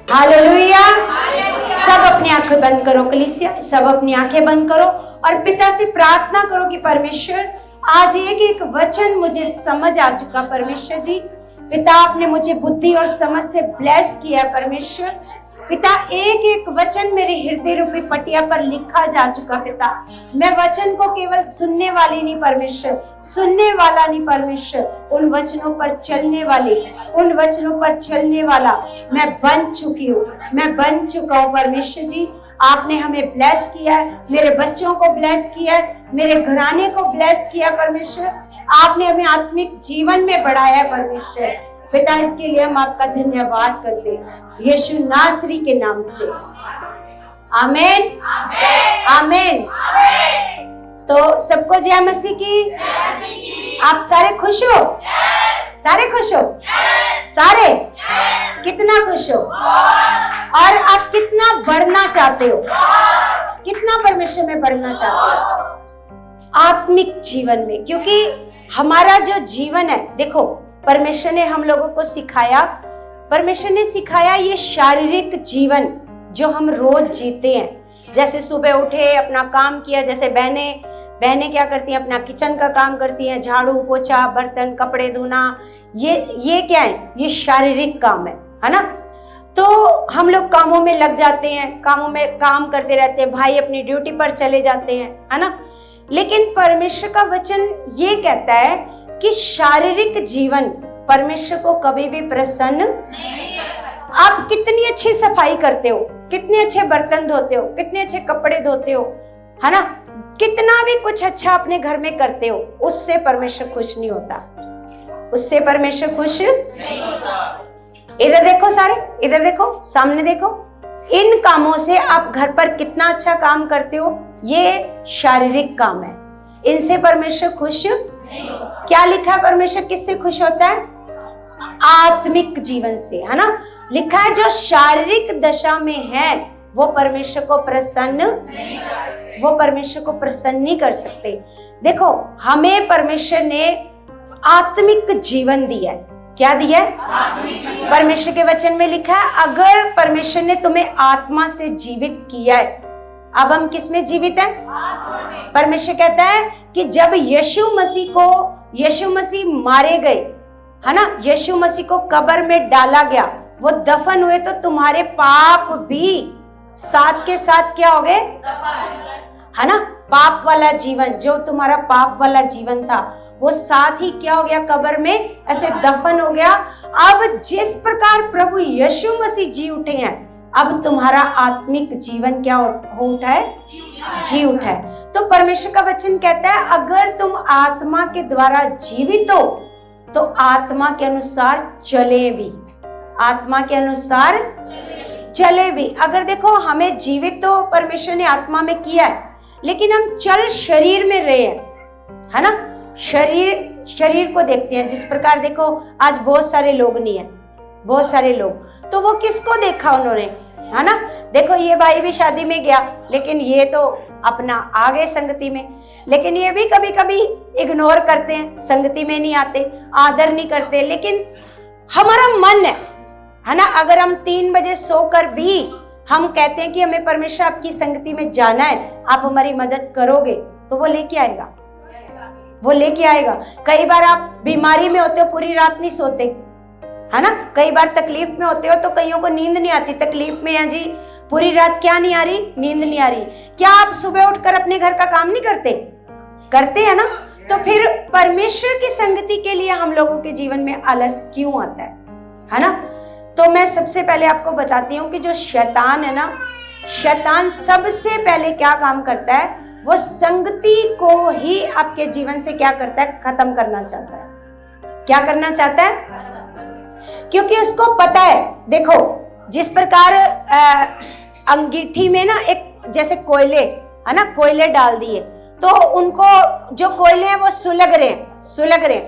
Hallelujah. सब अपनी आंखें बंद करो कलीसिया, सब अपनी आंखें बंद करो और पिता से प्रार्थना करो कि परमेश्वर आज एक वचन मुझे समझ आ चुका। परमेश्वर जी पिता, आपने मुझे बुद्धि और समझ से ब्लेस किया। परमेश्वर पिता, एक वचन मेरे हृदय रूपी पटिया पर लिखा जा चुका। पिता, मैं वचन को केवल सुनने वाली नहीं परमेश्वर, सुनने वाला नहीं परमेश्वर, उन वचनों पर चलने वाली, उन वचनों पर चलने वाला मैं बन चुकी हूँ, मैं बन चुका हूँ। परमेश्वर जी आपने हमें ब्लेस किया है, मेरे बच्चों को ब्लेस किया है, मेरे घराने को ब्लेस किया। परमेश्वर आपने हमें आत्मिक जीवन में बढ़ाया है। परमेश्वर पिता, इसके लिए हम आपका धन्यवाद करते हैं यीशु नासरी के नाम से। आमीन आमीन। तो सबको जय मसीह की। आप सारे खुश हो? सारे खुश हो? सारे कितना खुश हो? और आप कितना बढ़ना चाहते हो? कितना परमेश्वर में बढ़ना चाहते हो आत्मिक जीवन में? क्योंकि हमारा जो जीवन है, देखो परमेश्वर ने हम लोगों को सिखाया, परमेश्वर ने सिखाया ये शारीरिक जीवन जो हम रोज जीते हैं। जैसे सुबह उठे, अपना काम किया, जैसे बहनें क्या करती हैं, अपना किचन का काम करती हैं, झाड़ू पोछा, बर्तन कपड़े धोना, ये क्या है? ये शारीरिक काम है ना। तो हम लोग कामों में लग जाते हैं, कामों में काम करते रहते हैं, भाई अपनी ड्यूटी पर चले जाते हैं, है ना। लेकिन परमेश्वर का वचन ये कहता है कि शारीरिक जीवन परमेश्वर को कभी भी प्रसन्न नहीं कर सकता। आप कितनी अच्छी सफाई करते हो, कितने अच्छे बर्तन धोते हो, कितने अच्छे कपड़े धोते हो, है ना, कितना भी कुछ अच्छा अपने घर में करते हो, उससे परमेश्वर खुश नहीं होता, उससे परमेश्वर खुश नहीं होता। इधर देखो सारे, इधर देखो, सामने देखो, इन कामों से आप घर पर कितना अच्छा काम करते हो, ये शारीरिक काम है, इनसे परमेश्वर खुश नहीं होता। क्या लिखा है? परमेश्वर किससे खुश होता है? आत्मिक जीवन से, है ना। लिखा है जो शारीरिक दशा में है वो परमेश्वर को प्रसन्न नहीं कर सकते, वो परमेश्वर को प्रसन्न नहीं कर सकते। देखो हमें परमेश्वर ने आत्मिक जीवन दिया है। क्या दिया है? परमेश्वर के वचन में लिखा है अगर परमेश्वर ने तुम्हें आत्मा से जीवित किया है, अब हम किस में जीवित हैं? परमेश्वर कहता है कि जब यीशु मसीह मारे गए, है ना, यीशु मसीह को कब्र में डाला गया, वो दफन हुए, तो तुम्हारे पाप भी साथ के साथ क्या हो गए? है ना। पाप वाला जीवन, जो तुम्हारा पाप वाला जीवन था, वो साथ ही क्या हो गया? कब्र में ऐसे दफन हो गया। अब जिस प्रकार प्रभु यीशु मसीह जी उठे हैं, अब तुम्हारा आत्मिक जीवन क्या हो उठा है? जी उठा है। तो परमेश्वर का वचन कहता है अगर तुम आत्मा के द्वारा जीवित हो तो आत्मा के अनुसार चले भी, आत्मा के अनुसार चले भी। अगर देखो हमें जीवित तो परमेश्वर ने आत्मा में किया है, लेकिन हम चल शरीर में रहे हैं, है ना। शरीर को देखते हैं, जिस प्रकार देखो आज बहुत सारे लोग नहीं है, बहुत सारे लोग, तो वो किसको देखा उन्होंने, है ना। देखो ये भाई भी शादी में गया, लेकिन ये तो अपना आ गए संगति में, लेकिन ये भी कभी कभी इग्नोर करते हैं, संगति में नहीं आते, आदर नहीं करते। लेकिन हमारा मन है ना, अगर हम 3 बजे सोकर भी हम कहते हैं कि हमें परमेश्वर आपकी संगति में जाना है, आप हमारी मदद करोगे, तो वो लेके आएगा, वो लेके आएगा। कई बार आप बीमारी में होते हो, पूरी रात नहीं सोते, है ना। कई बार तकलीफ में होते हो, तो कईयों को नींद नहीं आती, तकलीफ में है जी, पूरी रात क्या नहीं आ रही? नींद नहीं आ रही। क्या आप सुबह उठकर अपने घर का काम नहीं करते? करते हैं ना। तो फिर परमेश्वर की संगति के लिए हम लोगों के जीवन में आलस क्यों आता है ना। तो मैं सबसे पहले आपको बताती हूँ कि जो शैतान है ना, शैतान सबसे पहले क्या काम करता है? वो संगति को ही आपके जीवन से क्या करता है? खत्म करना चाहता है। क्या करना चाहता है? क्योंकि उसको पता है, देखो जिस प्रकार अंगीठी में ना एक जैसे कोयले, है ना, कोयले डाल दिए, तो उनको जो कोयले हैं वो सुलग रहे।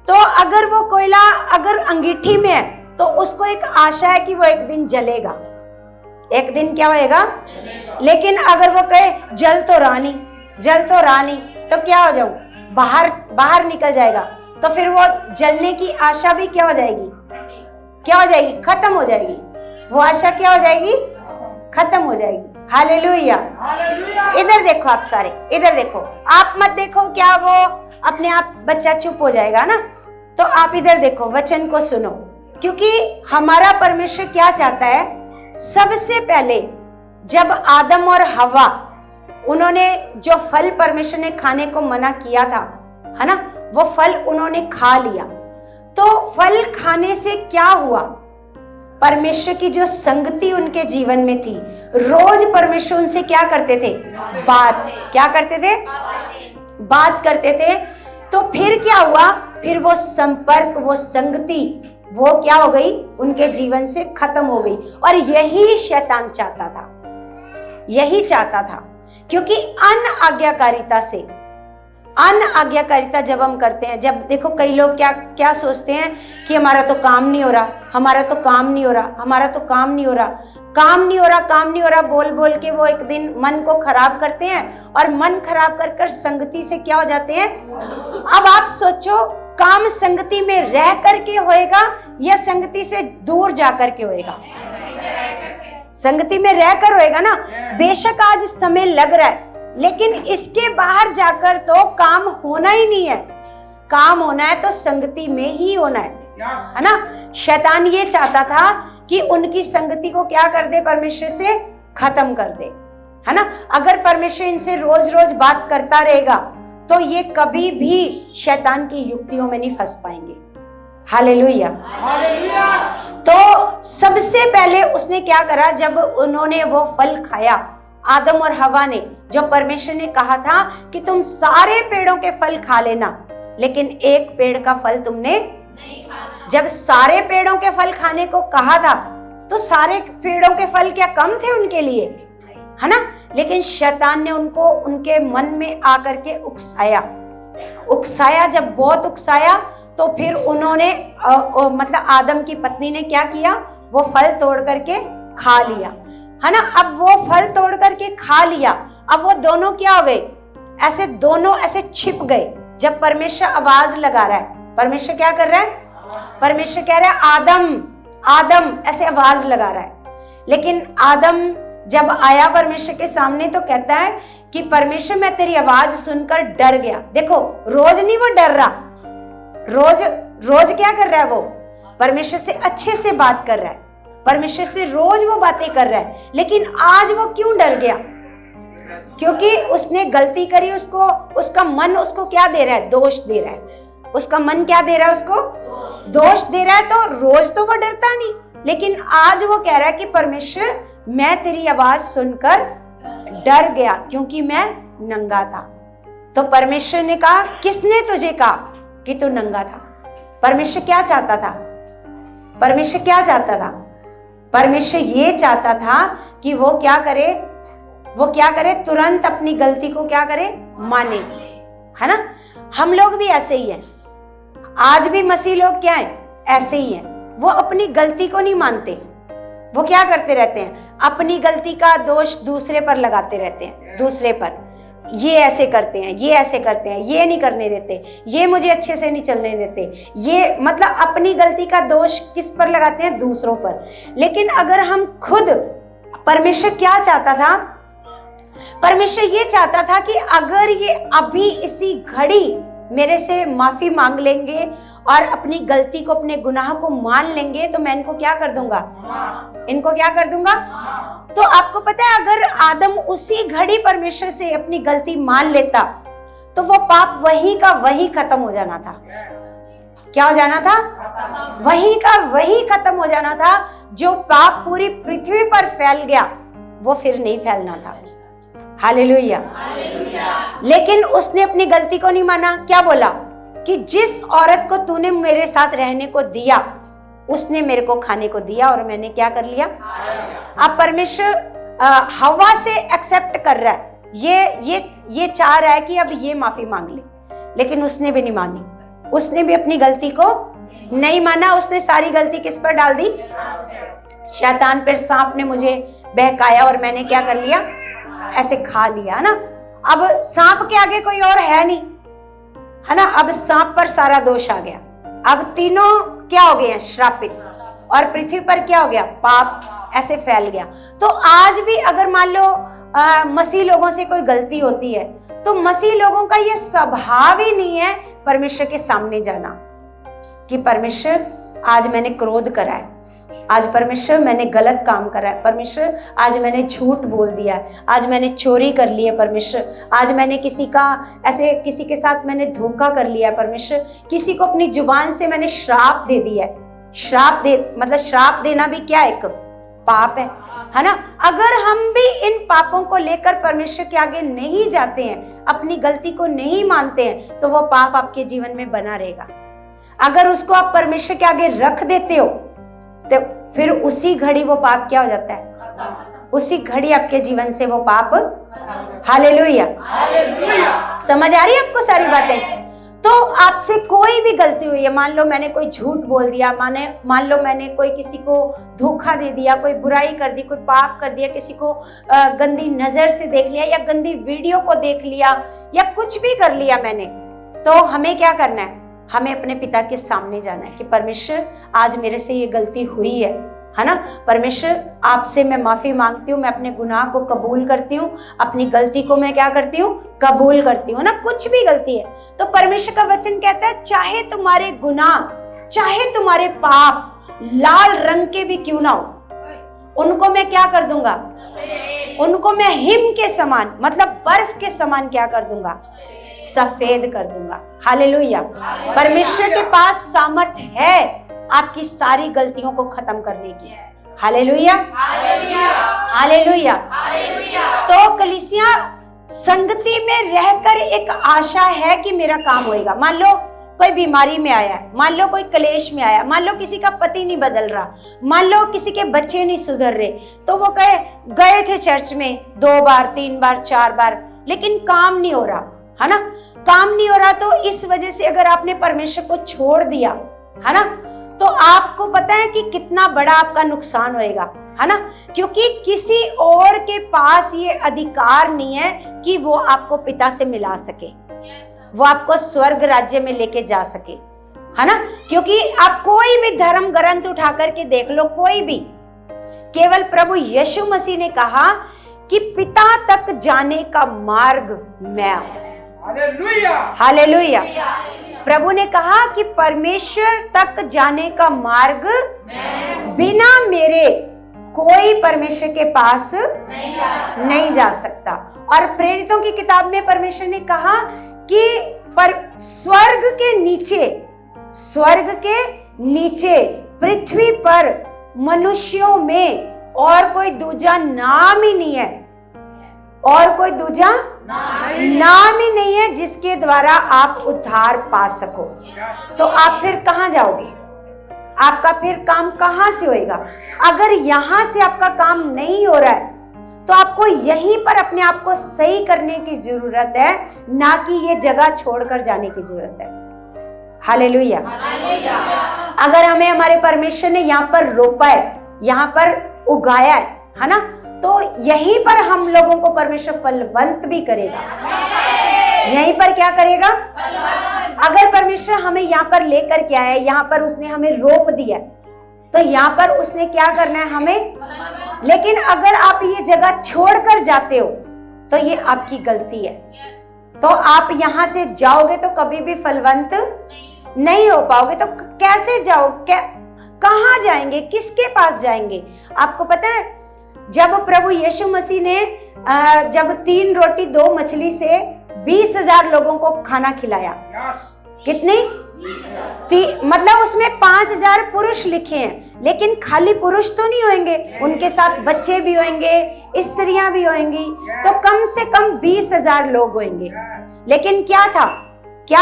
तो अगर वो कोयला अगर अंगीठी में है, तो उसको एक आशा है कि वो एक दिन जलेगा, एक दिन क्या होएगा? लेकिन अगर वो कहे जल तो रानी, तो क्या हो जाऊं? बाहर निकल जाएगा। तो फिर वो जलने की आशा भी क्या हो जाएगी? खत्म हो जाएगी। वो आशा क्या हो जाएगी? खत्म हो जाएगी। हालेलुया। इधर देखो आप सारे, इधर देखो, आप मत देखो क्या वो अपने आप बच्चा चुप हो जाएगा ना, तो आप इधर देखो, वचन को सुनो, क्योंकि हमारा परमेश्वर क्या चाहता है। सबसे पहले जब आदम और हवा उन्होंने जो फल परमेश्वर ने खाने को मना किया था, है ना, वो फल उन्होंने खा लिया, तो फल खाने से क्या हुआ? परमेश्वर की जो संगति उनके जीवन में थी, रोज परमेश्वर उनसे क्या करते थे? क्या करते थे? बात करते थे। तो फिर क्या हुआ? फिर वो संपर्क, वो संगति, वो क्या हो गई? उनके जीवन से खत्म हो गई। और यही शैतान चाहता था, यही चाहता था, क्योंकि अनाज्ञाकारिता जब हम करते हैं, जब देखो कई लोग क्या सोचते हैं कि हमारा तो काम नहीं हो रहा, हमारा तो काम नहीं हो रहा, बोल बोल के वो एक दिन मन को खराब करते हैं, और मन खराब कर संगति से क्या हो जाते हैं? अब आप सोचो, काम संगति में रह करके होएगा या संगति से दूर जाकर के होएगा? संगति में रहकर होएगा ना। बेशक आज समय लग रहा है, लेकिन इसके बाहर जाकर तो काम होना ही नहीं है। काम होना है तो संगति में ही होना है ना। शैतान ये चाहता था कि उनकी संगति को क्या कर दे? परमेश्वर से खत्म कर दे, है ना। अगर परमेश्वर इनसे रोज रोज बात करता रहेगा तो ये कभी भी शैतान की युक्तियों में नहीं फंस पाएंगे। हालेलुया। तो सबसे पहले उसने क्या करा? जब उन्होंने वो फल खाया, आदम और हवा ने, जो परमेश्वर ने कहा था कि तुम सारे पेड़ों के फल खा लेना, लेकिन एक पेड़ का फल तुमने नहीं खाना। जब सारे पेड़ों के फल खाने को कहा था, तो सारे पेड़ों के फल क्या कम थे उनके लिए? है ना। लेकिन शैतान ने उनको उनके मन में आकर के उकसाया। जब बहुत उकसाया तो फिर उन्होंने मतलब आदम की पत्नी ने क्या किया? वो फल तोड़ करके खा लिया, है ना। अब वो फल तोड़ करके खा लिया, अब वो दोनों क्या हो गए? दोनों ऐसे छिप गए। जब परमेश्वर आवाज लगा रहा है, परमेश्वर क्या कर रहा है? परमेश्वर कह रहा है आदम आदम, ऐसे आवाज लगा रहा है। लेकिन आदम जब आया परमेश्वर के सामने तो कहता है कि परमेश्वर मैं तेरी आवाज सुनकर डर गया। देखो, रोज नहीं वो डर रहा, रोज क्या कर रहा है? वो परमेश्वर से अच्छे से बात कर रहा है, परमेश्वर से रोज वो बातें कर रहा है, लेकिन आज वो क्यों डर गया? क्योंकि उसने गलती करी। उसका मन उसको क्या दे रहा है? दोष दे रहा है। उसका मन क्या दे रहा है? उसको दोष दे रहा है। तो रोज तो वो डरता नहीं, लेकिन आज वो कह रहा है कि परमेश्वर मैं तेरी आवाज सुनकर डर गया, क्योंकि मैं नंगा था। तो परमेश्वर ने कहा, किसने तुझे कहा कि तू नंगा था? परमेश्वर क्या चाहता था? परमेश्वर क्या चाहता था? परमेश्वर ये चाहता था कि वो क्या करे? तुरंत अपनी गलती को क्या करे? माने, है ना। हम लोग भी ऐसे ही हैं, आज भी मसीह लोग क्या हैं? ऐसे ही हैं। वो अपनी गलती को नहीं मानते। वो क्या करते रहते हैं? अपनी गलती का दोष दूसरे पर लगाते रहते हैं। दूसरे पर, ये ऐसे करते हैं, ये ऐसे करते हैं, ये नहीं करने देते, ये मुझे अच्छे से नहीं चलने देते, ये मतलब अपनी गलती का दोष किस पर लगाते हैं? दूसरों पर। लेकिन अगर हम खुद, परमेश्वर क्या चाहता था? परमेश्वर ये चाहता था कि अगर ये अभी इसी घड़ी मेरे से माफी मांग लेंगे और अपनी गलती को, अपने गुनाह को मान लेंगे, तो मैं इनको क्या कर दूंगा? तो आपको पता है, अगर आदम उसी घड़ी परमेश्वर से अपनी गलती मान लेता, तो वो पाप वही का वही खत्म हो जाना था। क्या हो जाना था? वही का वही खत्म हो जाना था। जो पाप पूरी पृथ्वी पर फैल गया, वो फिर नहीं फैलना था। हालेलुया। लेकिन उसने अपनी गलती को नहीं माना। क्या बोला? कि जिस औरत को तूने मेरे साथ रहने को दिया, उसने मेरे को खाने को दिया और मैंने क्या कर लिया? अब परमेश्वर हवा से एक्सेप्ट कर रहा है, ये चाह रहा है कि अब ये माफी मांग ले, लेकिन उसने भी नहीं मानी। उसने भी अपनी गलती को नहीं माना। उसने सारी गलती किस पर डाल दी? शैतान पर। सांप ने मुझे बहकाया और मैंने क्या कर लिया? ऐसे खा लिया ना। अब सांप के आगे कोई और है नहीं, है ना। अब सांप पर सारा दोष आ गया। अब तीनों क्या हो गए हैं? श्रापित। और पृथ्वी पर क्या हो गया, पाप ऐसे फैल गया। तो आज भी अगर मान लो मसीह लोगों से कोई गलती होती है तो मसीह लोगों का ये स्वभाव ही नहीं है परमेश्वर के सामने जाना कि परमेश्वर आज मैंने क्रोध करा है, आज परमेश्वर मैंने गलत काम करा है, परमेश्वर आज मैंने झूठ बोल दिया है, आज मैंने चोरी कर ली है, परमेश्वर आज मैंने किसी के साथ मैंने धोखा कर लिया है, परमेश्वर किसी को अपनी जुबान से मैंने श्राप दे दिया है। मतलब श्राप देना भी क्या एक पाप है ना। अगर हम भी इन पापों को लेकर परमेश्वर के आगे नहीं जाते हैं, अपनी गलती को नहीं मानते हैं, तो वो पाप आपके जीवन में बना रहेगा। अगर उसको आप परमेश्वर के आगे रख देते हो तो फिर उसी घड़ी वो पाप क्या हो जाता है, उसी घड़ी आपके जीवन से वो पाप, हालेलुया, समझ आ रही है आपको सारी बातें। तो आपसे कोई भी गलती हुई है, मान लो मैंने कोई झूठ बोल दिया, मान लो मैंने कोई किसी को धोखा दे दिया, कोई बुराई कर दी, कोई पाप कर दिया, किसी को गंदी नजर से देख लिया या गंदी वीडियो को देख लिया या कुछ भी कर लिया मैंने, तो हमें क्या करना है, हमें अपने पिता के सामने जाना है कि परमेश्वर आज मेरे से ये गलती हुई है ना, परमेश्वर आपसे मैं माफी मांगती हूँ, मैं अपने गुनाह को कबूल करती हूँ, अपनी गलती को मैं क्या करती हूँ, कबूल करती हूँ ना। कुछ भी गलती है तो परमेश्वर का वचन कहता है चाहे तुम्हारे गुनाह, चाहे तुम्हारे पाप लाल रंग के भी क्यों ना हो, उनको मैं क्या कर दूंगा, उनको मैं हिम के समान मतलब बर्फ के समान क्या कर दूंगा, सफेद कर दूंगा। हालेलुया। परमेश्वर के पास सामर्थ है आपकी सारी गलतियों को खत्म करने की। Hallelujah, hallelujah. तो कलीसिया संगति में रहकर एक आशा है कि मेरा काम होएगा। मान लो कोई बीमारी में आया है, मान लो कोई क्लेश में आया, मान लो किसी का पति नहीं बदल रहा, मान लो किसी के बच्चे नहीं सुधर रहे, तो वो गए थे चर्च में 2 बार 3 बार 4 बार, लेकिन काम नहीं हो रहा है ना, काम नहीं हो रहा। तो इस वजह से अगर आपने परमेश्वर को छोड़ दिया है ना, तो आपको पता है कि कितना बड़ा आपका नुकसान होएगा, है ना, क्योंकि किसी और के पास ये अधिकार नहीं है कि वो आपको पिता से मिला सके, वो आपको स्वर्ग राज्य में लेके जा सके, है ना। क्योंकि आप कोई भी धर्म ग्रंथ उठा करके देख लो, कोई भी, केवल प्रभु यीशु मसीह ने कहा कि पिता तक जाने का मार्ग मैं हूं। Hallelujah, hallelujah. प्रभु ने कहा कि परमेश्वर तक जाने का मार्ग बिना मेरे कोई परमेश्वर के पास नहीं जा सकता। और प्रेरितों की किताब में परमेश्वर ने कहा कि स्वर्ग के नीचे पृथ्वी पर मनुष्यों में और कोई दूजा नाम ही नहीं है, और कोई दूजा नाम ही नहीं है जिसके द्वारा आप उद्धार पा सको। तो आप फिर कहां जाओगे, आपका फिर काम कहां से होएगा? अगर यहां से आपका काम नहीं हो रहा है तो आपको यहीं पर अपने आप को सही करने की जरूरत है, ना कि ये जगह छोड़कर जाने की जरूरत है। हालेलुया। अगर हमें हमारे परमेश्वर ने यहाँ पर रोपा है, यहाँ पर उगाया है ना, तो यहीं पर हम लोगों को परमेश्वर फलवंत भी करेगा। यहीं पर क्या करेगा? अगर परमेश्वर हमें यहाँ पर लेकर के आया, यहाँ पर उसने हमें रोप दिया, तो यहाँ पर उसने क्या करना है हमें। लेकिन अगर आप ये जगह छोड़कर जाते हो तो ये आपकी गलती है। तो आप यहाँ से जाओगे तो कभी भी फलवंत नहीं हो पाओगे। तो कैसे जाओ, कहाँ जाएंगे, किसके पास जाएंगे? आपको पता है, जब प्रभु यीशु मसीह ने जब 3 रोटी 2 मछली से 20,000 लोगों को खाना खिलाया, कितनी? मतलब उसमें 5,000 पुरुष लिखे हैं, लेकिन खाली पुरुष तो नहीं होंगे, उनके साथ बच्चे भी होंगे, स्त्रियां भी होंगी, तो कम से कम 20,000 लोग होंगे। लेकिन क्या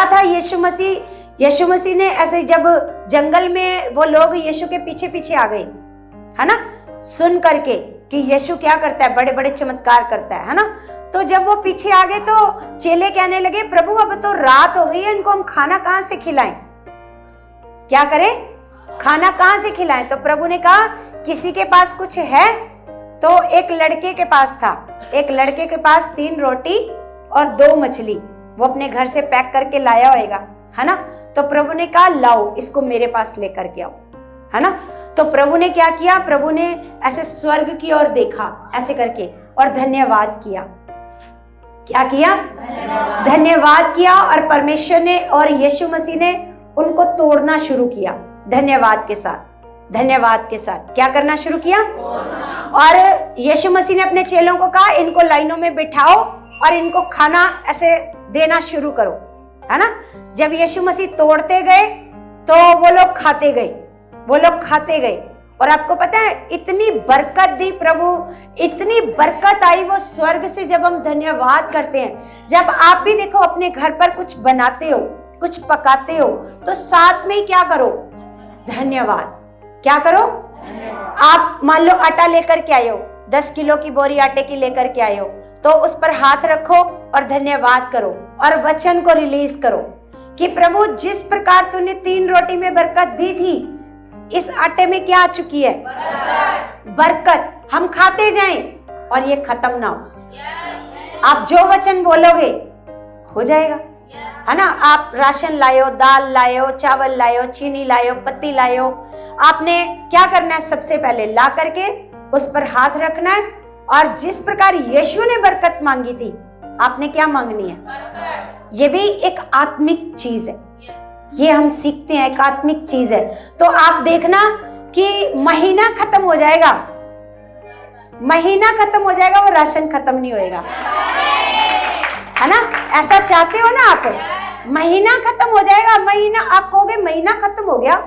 था यीशु मसीह ने ऐसे, जब जंगल में वो लोग यीशु के पीछे पीछे आ गए, है ना, सुन करके कि यीशु क्या करता है, बड़े बड़े चमत्कार करता है ना। तो जब वो पीछे आ गए तो चेले कहने लगे, प्रभु अब तो रात हो गई है, इनको हम खाना कहां से खिलाएं, क्या करें, खाना कहां से खिलाएं? तो प्रभु ने कहा, किसी के पास कुछ है? तो एक लड़के के पास था, एक लड़के के पास 3 रोटी और 2 मछली, वो अपने घर से पैक करके लाया होगा, है ना। तो प्रभु ने कहा, लाओ इसको मेरे पास लेकर के आओ, है ना। तो प्रभु ने क्या किया, प्रभु ने ऐसे स्वर्ग की ओर देखा ऐसे करके और धन्यवाद किया। क्या किया? धन्यवाद किया। और परमेश्वर ने और यीशु मसीह ने उनको तोड़ना शुरू किया धन्यवाद के साथ। धन्यवाद के साथ क्या करना शुरू किया? और यीशु मसीह ने अपने चेलों को कहा इनको लाइनों में बिठाओ और इनको खाना ऐसे देना शुरू करो, है ना। जब यीशु मसीह तोड़ते गए तो वो लोग खाते गए, वो लोग खाते गए। और आपको पता है इतनी बरकत दी प्रभु, इतनी बरकत आई वो स्वर्ग से जब हम धन्यवाद करते हैं। जब आप भी देखो अपने घर पर कुछ बनाते हो, कुछ पकाते हो, तो साथ में क्या करो? धन्यवाद। क्या करो? आप मान लो आटा लेकर के आए हो, 10 किलो की बोरी आटे की लेकर के आए हो, तो उस पर हाथ रखो और धन्यवाद करो और वचन को रिलीज करो कि प्रभु जिस प्रकार तूने 3 रोटी में बरकत दी थी, इस आटे में क्या आ चुकी है? बरकत। हम खाते जाएं और ये खत्म ना हो। आप जो वचन बोलोगे हो जाएगा, है ना। आप राशन लायो, दाल लायो, चावल लायो, चीनी लायो, पत्ती लायो, आपने क्या करना है? सबसे पहले ला करके उस पर हाथ रखना है और जिस प्रकार यीशु ने बरकत मांगी थी, आपने क्या मांगनी है? ये भी एक आत्मिक चीज है, ये हम सीखते हैं, एक आत्मिक चीज है। तो आप देखना कि महीना खत्म हो जाएगा, महीना खत्म हो जाएगा, वो राशन खत्म नहीं होएगा, है ना। ऐसा चाहते हो ना आप? महीना खत्म हो जाएगा, महीना आप कहोगे महीना खत्म हो गया,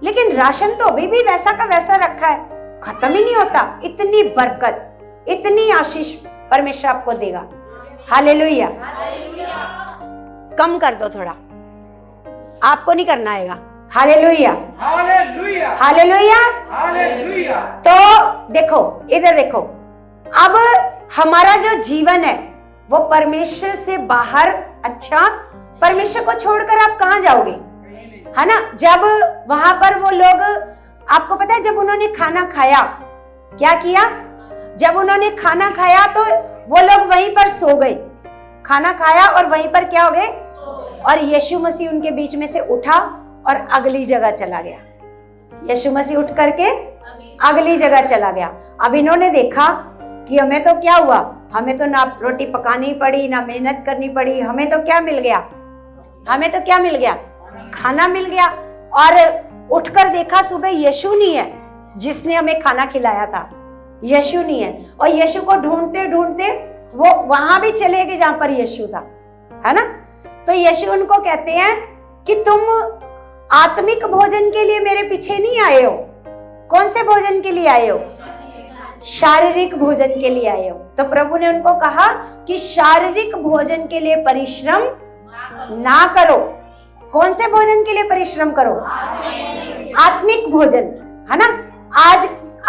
लेकिन राशन तो अभी भी वैसा का वैसा रखा है, खत्म ही नहीं होता। इतनी बरकत, इतनी आशीष परमेश्वर आपको देगा। हालेलुया। कम कर दो थोड़ा, आपको नहीं करना आएगा। Hallelujah, hallelujah, hallelujah, hallelujah. तो देखो, इधर देखो, अब हमारा जो जीवन है वो परमेश्वर से बाहर, अच्छा परमेश्वर को छोड़कर आप कहां जाओगे, है ना। जब वहां पर वो लोग, आपको पता है जब उन्होंने खाना खाया, क्या किया? जब उन्होंने खाना खाया तो वो लोग वहीं पर सो गए। खाना खाया और वहीं पर क्या हो गए? और यीशु मसीह उनके बीच में से उठा और अगली जगह चला गया। यीशु मसीह उठ करके अगली जगह चला गया। अब इन्होंने देखा कि हमें तो क्या हुआ, हमें तो ना रोटी पकानी पड़ी, ना मेहनत करनी पड़ी, हमें तो क्या मिल गया? हमें तो क्या मिल गया? खाना मिल गया। और उठकर देखा सुबह यीशु नहीं है जिसने हमें खाना खिलाया था, यीशु नहीं है। और यीशु को ढूंढते ढूंढते वो वहां भी चले गए जहां पर यीशु था, है ना। तो यीशु उनको कहते हैं कि तुम आत्मिक भोजन के लिए मेरे पीछे नहीं आए हो। कौन से भोजन के लिए आए हो? शारीरिक भोजन के लिए आए हो। तो प्रभु ने उनको कहा कि शारीरिक भोजन के लिए परिश्रम ना करो। कौन से भोजन के लिए परिश्रम करो? आत्मिक भोजन, है ना।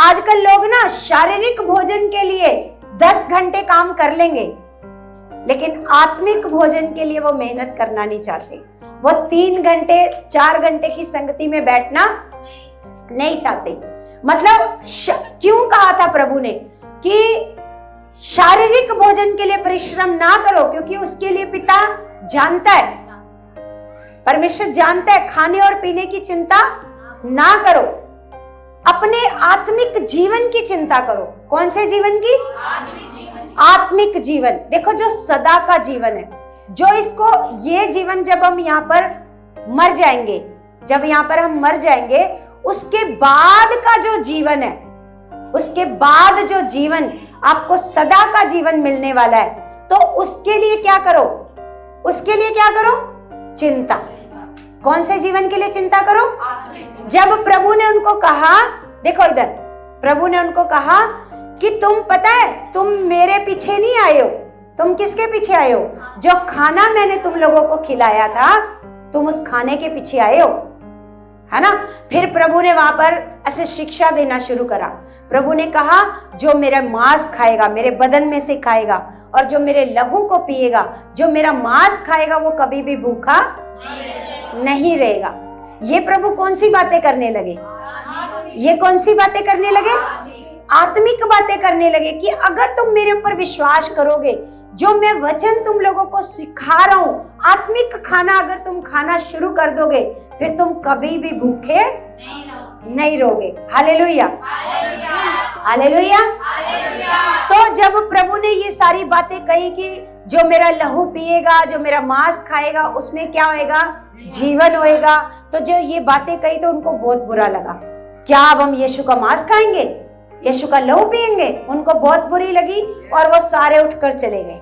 आजकल लोग ना शारीरिक भोजन के लिए 10 घंटे काम कर लेंगे, लेकिन आत्मिक भोजन के लिए वो मेहनत करना नहीं चाहते। वो 3 घंटे 4 घंटे की संगति में बैठना नहीं चाहते। मतलब क्यों कहा था प्रभु ने कि शारीरिक भोजन के लिए परिश्रम ना करो? क्योंकि उसके लिए पिता जानता है, परमेश्वर जानता है, खाने और पीने की चिंता ना करो, अपने आत्मिक जीवन की चिंता करो। कौन से जीवन की? आत्मिक जीवन। देखो जो सदा का जीवन है, जो इसको, ये जीवन जब हम यहाँ पर मर जाएंगे, जब यहाँ पर हम मर जाएंगे, उसके बाद का जो जीवन है, उसके बाद जो जीवन आपको सदा का जीवन मिलने वाला है, तो उसके लिए क्या करो? उसके लिए क्या करो? चिंता। कौन से जीवन के लिए चिंता करो? जब प्रभु ने उनको कहा, देखो इधर, प्रभु ने उनको कहा कि तुम, पता है तुम मेरे पीछे नहीं आए हो, तुम किसके पीछे आए हो? जो खाना मैंने तुम लोगों को खिलाया था, तुम उस खाने के पीछे आए हो, है ना। फिर प्रभु ने वहां पर ऐसे शिक्षा देना शुरू करा। प्रभु ने कहा जो मेरा मांस खाएगा, मेरे बदन में से खाएगा, और जो मेरे लहू को पिएगा, जो मेरा मांस खाएगा, वो कभी भी भूखा नहीं रहेगा। ये प्रभु कौन सी बातें करने लगे? ये कौन सी बातें करने लगे? आत्मिक बातें करने लगे कि अगर तुम मेरे ऊपर विश्वास करोगे, जो मैं वचन तुम लोगों को सिखा रहा हूं, आत्मिक खाना अगर तुम खाना शुरू कर दोगे, फिर तुम कभी भी भूखे नहीं रोगे। Hallelujah, hallelujah. तो जब प्रभु ने ये सारी बातें कही कि जो मेरा लहू पिएगा, जो मेरा मांस खाएगा, उसमें क्या होएगा? जीवन होएगा। तो जो ये बातें कही तो उनको बहुत बुरा लगा। क्या अब हम यीशु का मांस खाएंगे, यीशु का लहू पिएंगे? उनको बहुत बुरी लगी और वो सारे उठकर चले गए।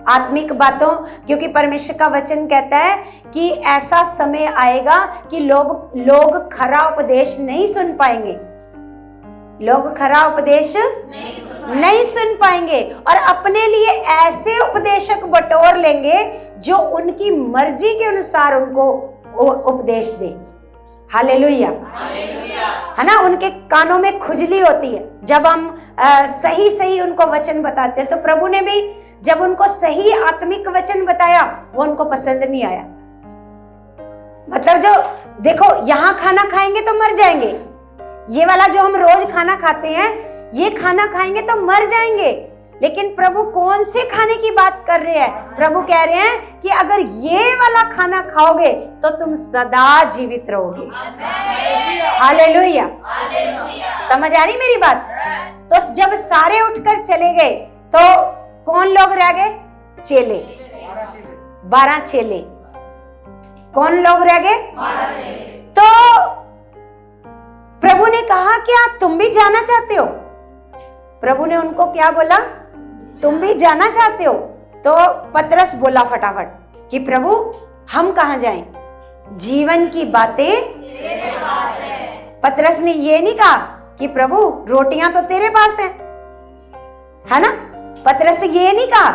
आत्मिक बातों, क्योंकि परमेश्वर का वचन कहता है कि ऐसा समय आएगा कि लोग खरा उपदेश नहीं सुन पाएंगे, लोग खरा उपदेश नहीं सुन पाएंगे और अपने लिए ऐसे उपदेशक बटोर लेंगे जो उनकी मर्जी के अनुसार उनको उपदेश दे। हालेलुया, है ना। उनके कानों में खुजली होती है जब हम सही सही उनको वचन बताते हैं। तो प्रभु ने भी जब उनको सही आत्मिक वचन बताया, वो उनको पसंद नहीं आया। मतलब जो देखो, यहाँ खाना खाएंगे तो मर जाएंगे, ये वाला जो हम रोज खाना खाते हैं, ये खाना खाएंगे तो मर जाएंगे। लेकिन प्रभु कौन से खाने की बात कर रहे हैं? प्रभु कह रहे हैं कि अगर ये वाला खाना खाओगे तो तुम सदा जीवित रहोगे। हालेलुया, समझ आ रही मेरी बात? तो जब सारे उठकर चले गए तो कौन लोग रह गए? चेले, 12 चेले। कौन लोग रह गए? तो प्रभु ने कहा क्या तुम भी जाना चाहते हो? प्रभु ने उनको क्या बोला? तुम भी जाना चाहते हो? तो पतरस बोला फटाफट कि प्रभु हम कहां जाएं? जीवन की बातें तेरे पास है। पतरस ने ये नहीं कहा कि प्रभु रोटियां तो तेरे पास है ना। पतरस ने ये नहीं कहा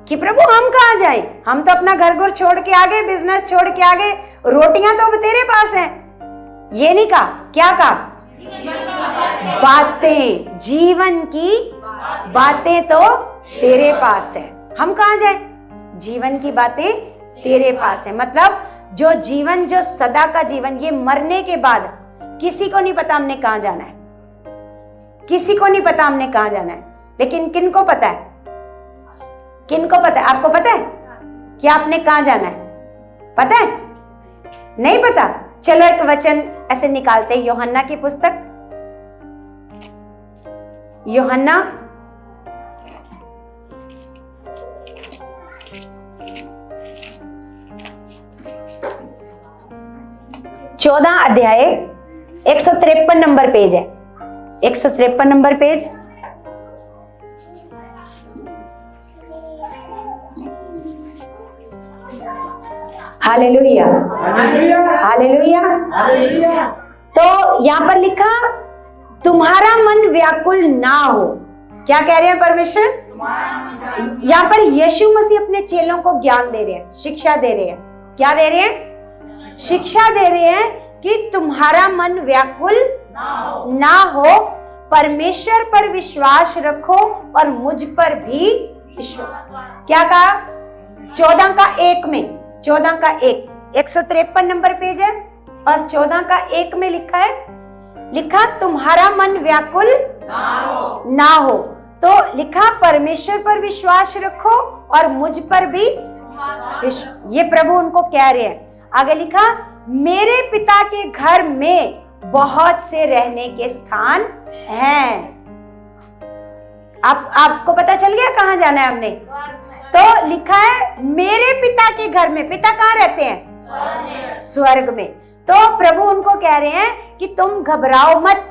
कि प्रभु हम कहां जाएं, हम तो अपना घर घुर छोड़ के आ गए, बिजनेस छोड़ के आ गए, रोटियां तो तेरे पास हैं। ये नहीं कहा। क्या कहा? बातें, जीवन की बातें तो तेरे पास है। हम कहां जाए? जीवन की बातें तेरे पास है। मतलब जो जीवन, जो सदा का जीवन, ये मरने के बाद किसी को नहीं पता हमने कहां जाना है, किसी को नहीं पता हमने कहां जाना है। लेकिन किनको पता है? किनको पता है? आपको पता है कि आपने कहां जाना है? पता है? नहीं पता? चलो एक वचन ऐसे निकालते हैं। यूहन्ना की पुस्तक, यूहन्ना 14 अध्याय 153 नंबर पेज है। 153 नंबर पेज। Hallelujah, hallelujah. तो यहां पर लिखा तुम्हारा मन व्याकुल ना हो। क्या कह रहे हैं परमेश्वर? यहां पर यीशु मसीह अपने चेलों को ज्ञान दे रहे हैं, शिक्षा दे रहे हैं। क्या दे रहे हैं? शिक्षा दे रहे हैं कि तुम्हारा मन व्याकुल ना हो, परमेश्वर पर विश्वास रखो और मुझ पर भी विश्वास। क्या कहा? 14 का 1 में, 14 का 1, 153 नंबर पेज है और 14 का 1 में लिखा है, लिखा तुम्हारा मन व्याकुल ना हो। तो लिखा परमेश्वर पर विश्वास रखो और मुझ पर भी ये प्रभु उनको कह रहे हैं। आगे लिखा मेरे पिता के घर में बहुत से रहने के स्थान हैं। आपको पता चल गया कहां जाना है हमने? तो लिखा है मेरे पिता के घर में। पिता कहां रहते हैं? स्वर्ग में। तो प्रभु उनको कह रहे हैं कि तुम घबराओ मत,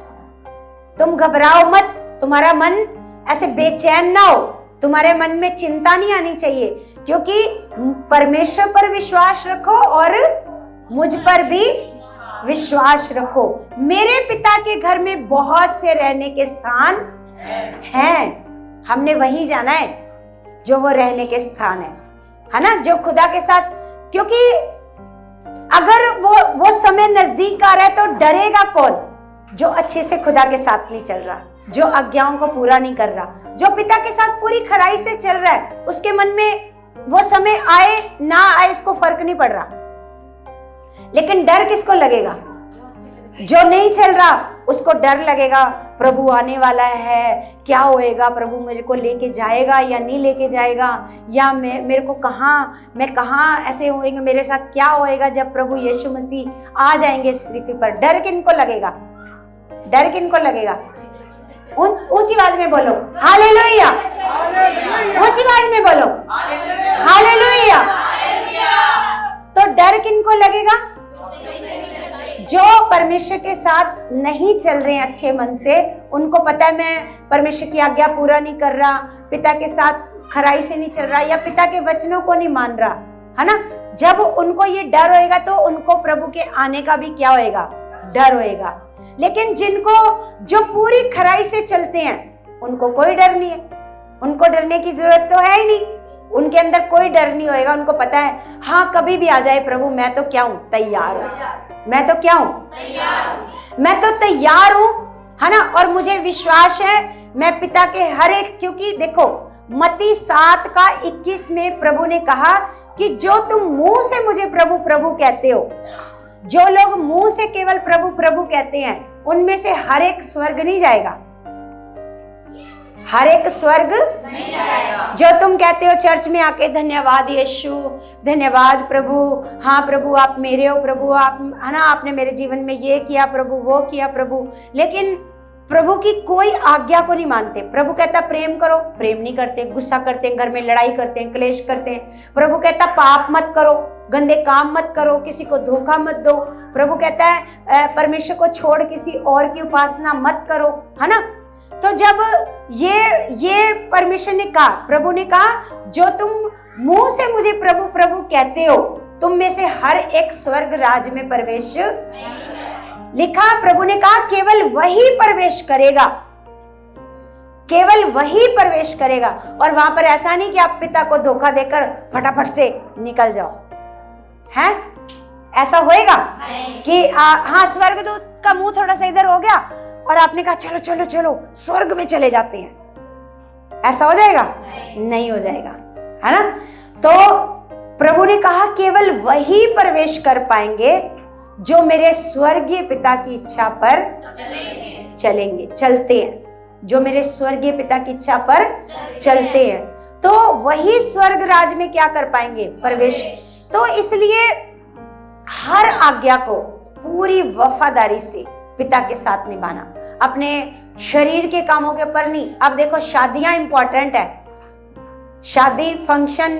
तुम घबराओ मत, तुम्हारा मन ऐसे बेचैन ना हो, तुम्हारे मन में चिंता नहीं आनी चाहिए, क्योंकि परमेश्वर पर विश्वास रखो और मुझ पर भी विश्वास रखो। मेरे पिता के घर में बहुत से रहने के स्थान हैं। हमने वहीं जाना है जो वो रहने के स्थान है ना, जो खुदा के साथ। क्योंकि अगर वो समय नजदीक आ रहा है तो डरेगा कौन? जो अच्छे से खुदा के साथ नहीं चल रहा, जो आज्ञाओं को पूरा नहीं कर रहा, जो पिता के साथ पूरी खराई से चल रहा है, उसके मन में वो समय आए ना आए इसको फर्क नहीं पड़ रहा। लेकिन डर किसको लगेगा? जो नहीं चल रहा उसको डर लगेगा, प्रभु आने वाला है, क्या होएगा, प्रभु मेरे को लेके जाएगा या नहीं लेके जाएगा, या मेरे को मैं कहाँ ऐसे होएंगे, मेरे साथ क्या होएगा जब प्रभु यीशु मसीह आ जाएंगे इस पृथ्वी पर। डर किनको लगेगा? डर किनको लगेगा? ऊंची आवाज में बोलो हालेलुया, ऊंची आवाज में बोलो हालेलुया। तो डर किनको लगेगा? जो परमेश्वर के साथ नहीं चल रहे हैं अच्छे मन से, उनको पता है मैं परमेश्वर की आज्ञा पूरा नहीं कर रहा, पिता के साथ खराई से नहीं चल रहा, या पिता के वचनों को नहीं मान रहा, है ना। जब उनको ये डर होएगा तो उनको प्रभु के आने का भी क्या होएगा? डर होएगा। लेकिन जिनको जो पूरी खराई से चलते हैं उनको कोई डर नहीं है, उनको डरने की जरूरत तो है ही नहीं, उनके अंदर कोई डर नहीं होएगा। उनको पता है हाँ कभी भी आ जाए प्रभु, मैं तो क्या हूं? तैयार हूं। मैं तो क्या हूं? मैं तो तैयार हूं, है ना। और मुझे विश्वास है मैं पिता के हर एक, क्योंकि देखो मत्ती 7:21 में प्रभु ने कहा कि जो तुम मुंह से मुझे प्रभु प्रभु कहते हो, जो लोग मुंह से केवल प्रभु प्रभु कहते हैं, उनमें से हर एक स्वर्ग नहीं जाएगा, हर एक स्वर्ग नहीं जाएगा। जो तुम कहते हो चर्च में आके धन्यवाद यीशु, धन्यवाद प्रभु, हाँ प्रभु आप मेरे हो प्रभु, आप है ना, आपने मेरे जीवन में ये किया प्रभु, वो किया प्रभु, लेकिन प्रभु की कोई आज्ञा को नहीं मानते। प्रभु कहता प्रेम करो, प्रेम नहीं करते, गुस्सा करते हैं, घर में लड़ाई करते हैं, क्लेश करते हैं। प्रभु कहता पाप मत करो, गंदे काम मत करो, किसी को धोखा मत दो। प्रभु कहता है परमेश्वर को छोड़ किसी और की उपासना मत करो, है ना। तो जब ये परमेश्वर ने कहा, प्रभु ने कहा जो तुम मुंह से मुझे प्रभु प्रभु कहते हो, तुम में से हर एक स्वर्ग राज में प्रवेश लिखा। प्रभु ने कहा केवल वही प्रवेश करेगा, केवल वही प्रवेश करेगा। और वहां पर ऐसा नहीं कि आप पिता को धोखा देकर फटाफट से निकल जाओ, हैं? ऐसा होएगा कि हाँ स्वर्गदूत का मुंह थोड़ा सा इधर हो गया और आपने कहा चलो चलो चलो स्वर्ग में चले जाते हैं, ऐसा हो जाएगा? नहीं हो जाएगा, है ना। तो प्रभु ने कहा केवल वही प्रवेश कर पाएंगे जो मेरे स्वर्गीय पिता की इच्छा पर चलेंगे, चलते हैं, जो मेरे स्वर्गीय पिता की इच्छा पर चलते हैं, तो वही स्वर्ग राज में क्या कर पाएंगे? प्रवेश। तो इसलिए हर आज्ञा को पूरी वफादारी से पिता के साथ निभाना, अपने शरीर के कामों के ऊपर नहीं। अब देखो शादियां इंपॉर्टेंट है, शादी फंक्शन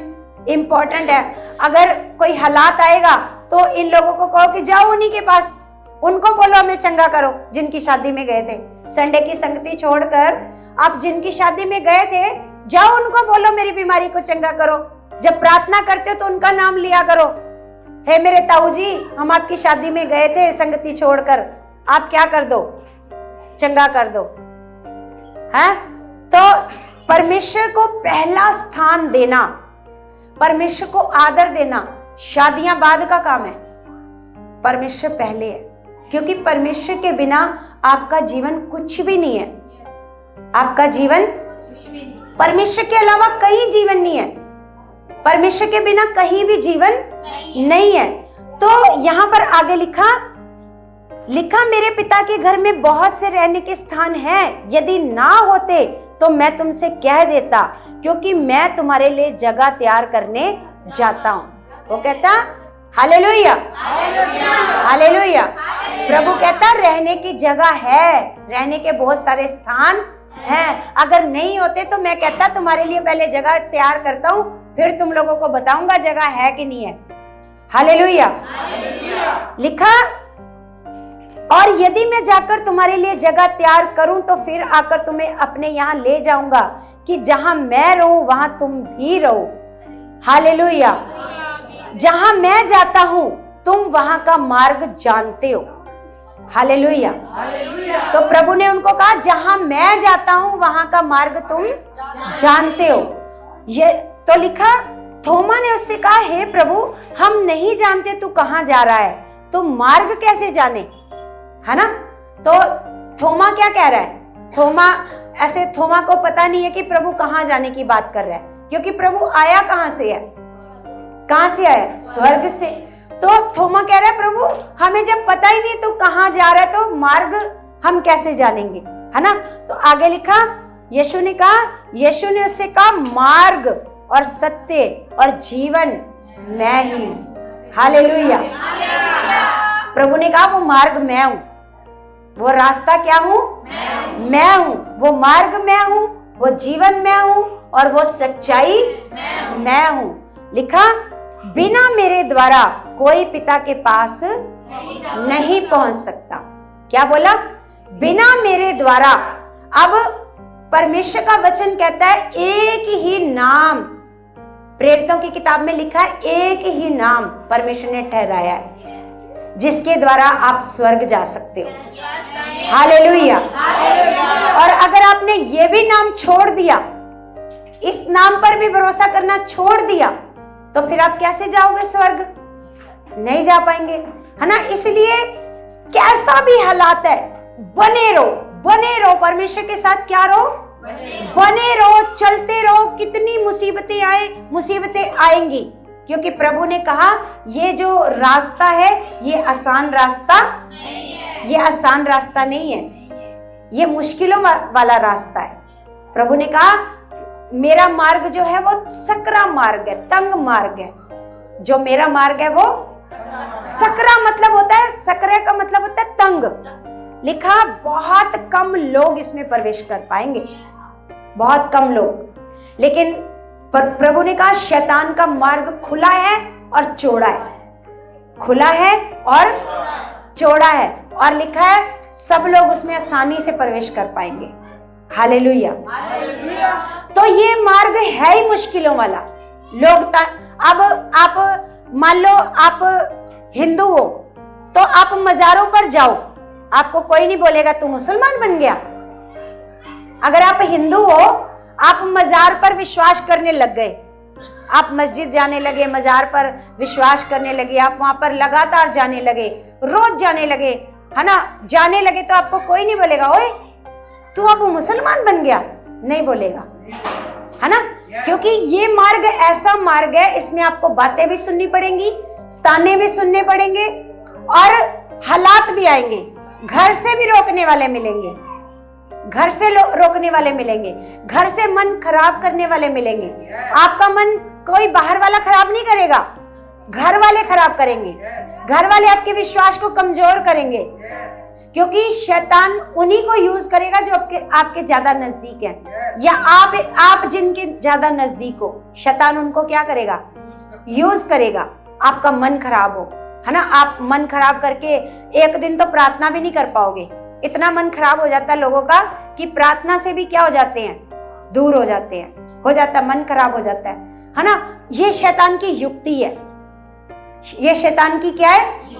इंपॉर्टेंट है। अगर कोई हालात आएगा तो इन लोगों को कहो कि जाओ उन्हीं के पास, उनको बोलो हमें चंगा करो, जिनकी शादी में गए थे। संडे की संगति छोड़कर आप जिनकी शादी में गए थे, जाओ उनको बोलो मेरी बीमारी को चंगा करो। जब प्रार्थना करते हो तो उनका नाम लिया करो, हे मेरे ताऊ जी हम आपकी शादी में गए थे संगति छोड़कर, आप क्या कर दो? चंगा कर दो, है। तो परमेश्वर को पहला स्थान देना, परमेश्वर को आदर देना, शादियां बाद का काम है, परमेश्वर पहले है। क्योंकि परमेश्वर के बिना आपका जीवन कुछ भी नहीं है, आपका जीवन परमेश्वर के अलावा कहीं जीवन नहीं है, परमेश्वर के बिना कहीं भी जीवन नहीं है। तो यहाँ पर आगे लिखा मेरे पिता के घर में बहुत से रहने के स्थान हैं, यदि ना होते तो मैं तुमसे कह देता, क्योंकि मैं तुम्हारे लिए जगह तैयार करने जाता हूं। वो कहता हालेलुया, हालेलुया। प्रभु कहता रहने की जगह है, रहने के बहुत सारे स्थान हैं। अगर नहीं होते तो मैं कहता तुम्हारे लिए पहले जगह तैयार करता हूं, फिर तुम लोगों को बताऊंगा जगह है कि नहीं है। हालेलुया। लिखा और यदि मैं जाकर तुम्हारे लिए जगह तैयार करूं तो फिर आकर तुम्हें अपने यहाँ ले जाऊंगा, कि जहां मैं रहूं वहां तुम भी रहो। हालेलुया। जहां मैं जाता हूं तुम वहां का मार्ग जानते हो। हालेलुया। तो प्रभु ने उनको कहा जहां मैं जाता हूं वहां का मार्ग तुम जानते हो। ये तो लिखा, थोमा ने उससे कहा हे प्रभु हम नहीं जानते तू कहां जा रहा है, तो मार्ग कैसे जाने, है ना। तो थोमा क्या कह रहा है? थोमा को पता नहीं है कि प्रभु कहां जाने की बात कर रहा है, क्योंकि प्रभु आया कहां से है? कहां से आया? स्वर्ग से। तो थोमा कह रहा है प्रभु हमें जब पता ही नहीं तो कहां जा रहा है, तो मार्ग हम कैसे जानेंगे, है ना। तो आगे लिखा, यीशु ने उससे कहा मार्ग और सत्य और जीवन मैं ही हूं। हालेलुया। प्रभु ने कहा वो मार्ग मैं हूं, वो रास्ता क्या हूं? मैं हूं। वो मार्ग मैं हूं, वो जीवन मैं हूं और वो सच्चाई मैं हूं। लिखा, बिना मेरे द्वारा कोई पिता के पास नहीं पहुंच सकता। क्या बोला? बिना मेरे द्वारा। अब परमेश्वर का वचन कहता है एक ही नाम, प्रेरितों की किताब में लिखा है एक ही नाम परमेश्वर ने ठहराया है जिसके द्वारा आप स्वर्ग जा सकते हो। हालेलुया। और अगर आपने ये भी नाम छोड़ दिया, इस नाम पर भी भरोसा करना छोड़ दिया, तो फिर आप कैसे जाओगे स्वर्ग? नहीं जा पाएंगे, है ना। इसलिए कैसा भी हालात है, बने रहो, बने रहो परमेश्वर के साथ। क्या रहो? बने रहो, चलते रहो। कितनी मुसीबतें आए, मुसीबतें आएंगी, क्योंकि प्रभु ने कहा ये जो रास्ता है ये आसान रास्ता नहीं है। ये आसान रास्ता नहीं है, ये मुश्किलों वाला रास्ता है। प्रभु ने कहा मेरा मार्ग जो है वो सकरा मार्ग है, तंग मार्ग है। जो मेरा मार्ग है वो सकरा मतलब होता है, सकरे का मतलब होता है तंग। लिखा बहुत कम लोग इसमें प्रवेश कर पाएंगे, बहुत कम लोग। लेकिन प्रभु ने कहा शैतान का मार्ग खुला है और चौड़ा है, खुला है और चौड़ा है, और लिखा है सब लोग उसमें आसानी से प्रवेश कर पाएंगे। हालेलुया। तो ये मार्ग है ही मुश्किलों वाला। लोग अब आप मान लो आप हिंदू हो तो आप मजारों पर जाओ, आपको कोई नहीं बोलेगा तू मुसलमान बन गया। अगर आप हिंदू हो, आप मजार पर विश्वास करने लग गए, आप मस्जिद जाने लगे, मजार पर विश्वास करने लगे, आप वहां पर लगातार जाने लगे, रोज जाने लगे, है ना, जाने लगे, तो आपको कोई नहीं बोलेगा ओए तू अब मुसलमान बन गया, नहीं बोलेगा, है ना। क्योंकि ये मार्ग ऐसा मार्ग है, इसमें आपको बातें भी सुननी पड़ेंगी, ताने भी सुनने पड़ेंगे और हालात भी आएंगे। घर से भी रोकने वाले मिलेंगे, घर से रोकने वाले मिलेंगे, घर से मन खराब करने वाले मिलेंगे। आपका मन कोई बाहर वाला खराब नहीं करेगा, घर वाले खराब करेंगे। घर वाले आपके विश्वास को कमजोर करेंगे, क्योंकि शैतान उन्हीं को यूज करेगा जो आपके ज्यादा नजदीक है, या आप जिनके ज्यादा नजदीक हो, शैतान उनको क्या करेगा? यूज करेगा। आपका मन खराब हो, है ना, आप मन खराब करके एक दिन तो प्रार्थना भी नहीं कर पाओगे। इतना मन खराब हो जाता है लोगों का कि प्रार्थना से भी क्या हो जाते हैं? दूर हो जाते हैं, हो जाता है, मन खराब हो जाता है ना। ये शैतान की युक्ति है, ये शैतान की क्या है?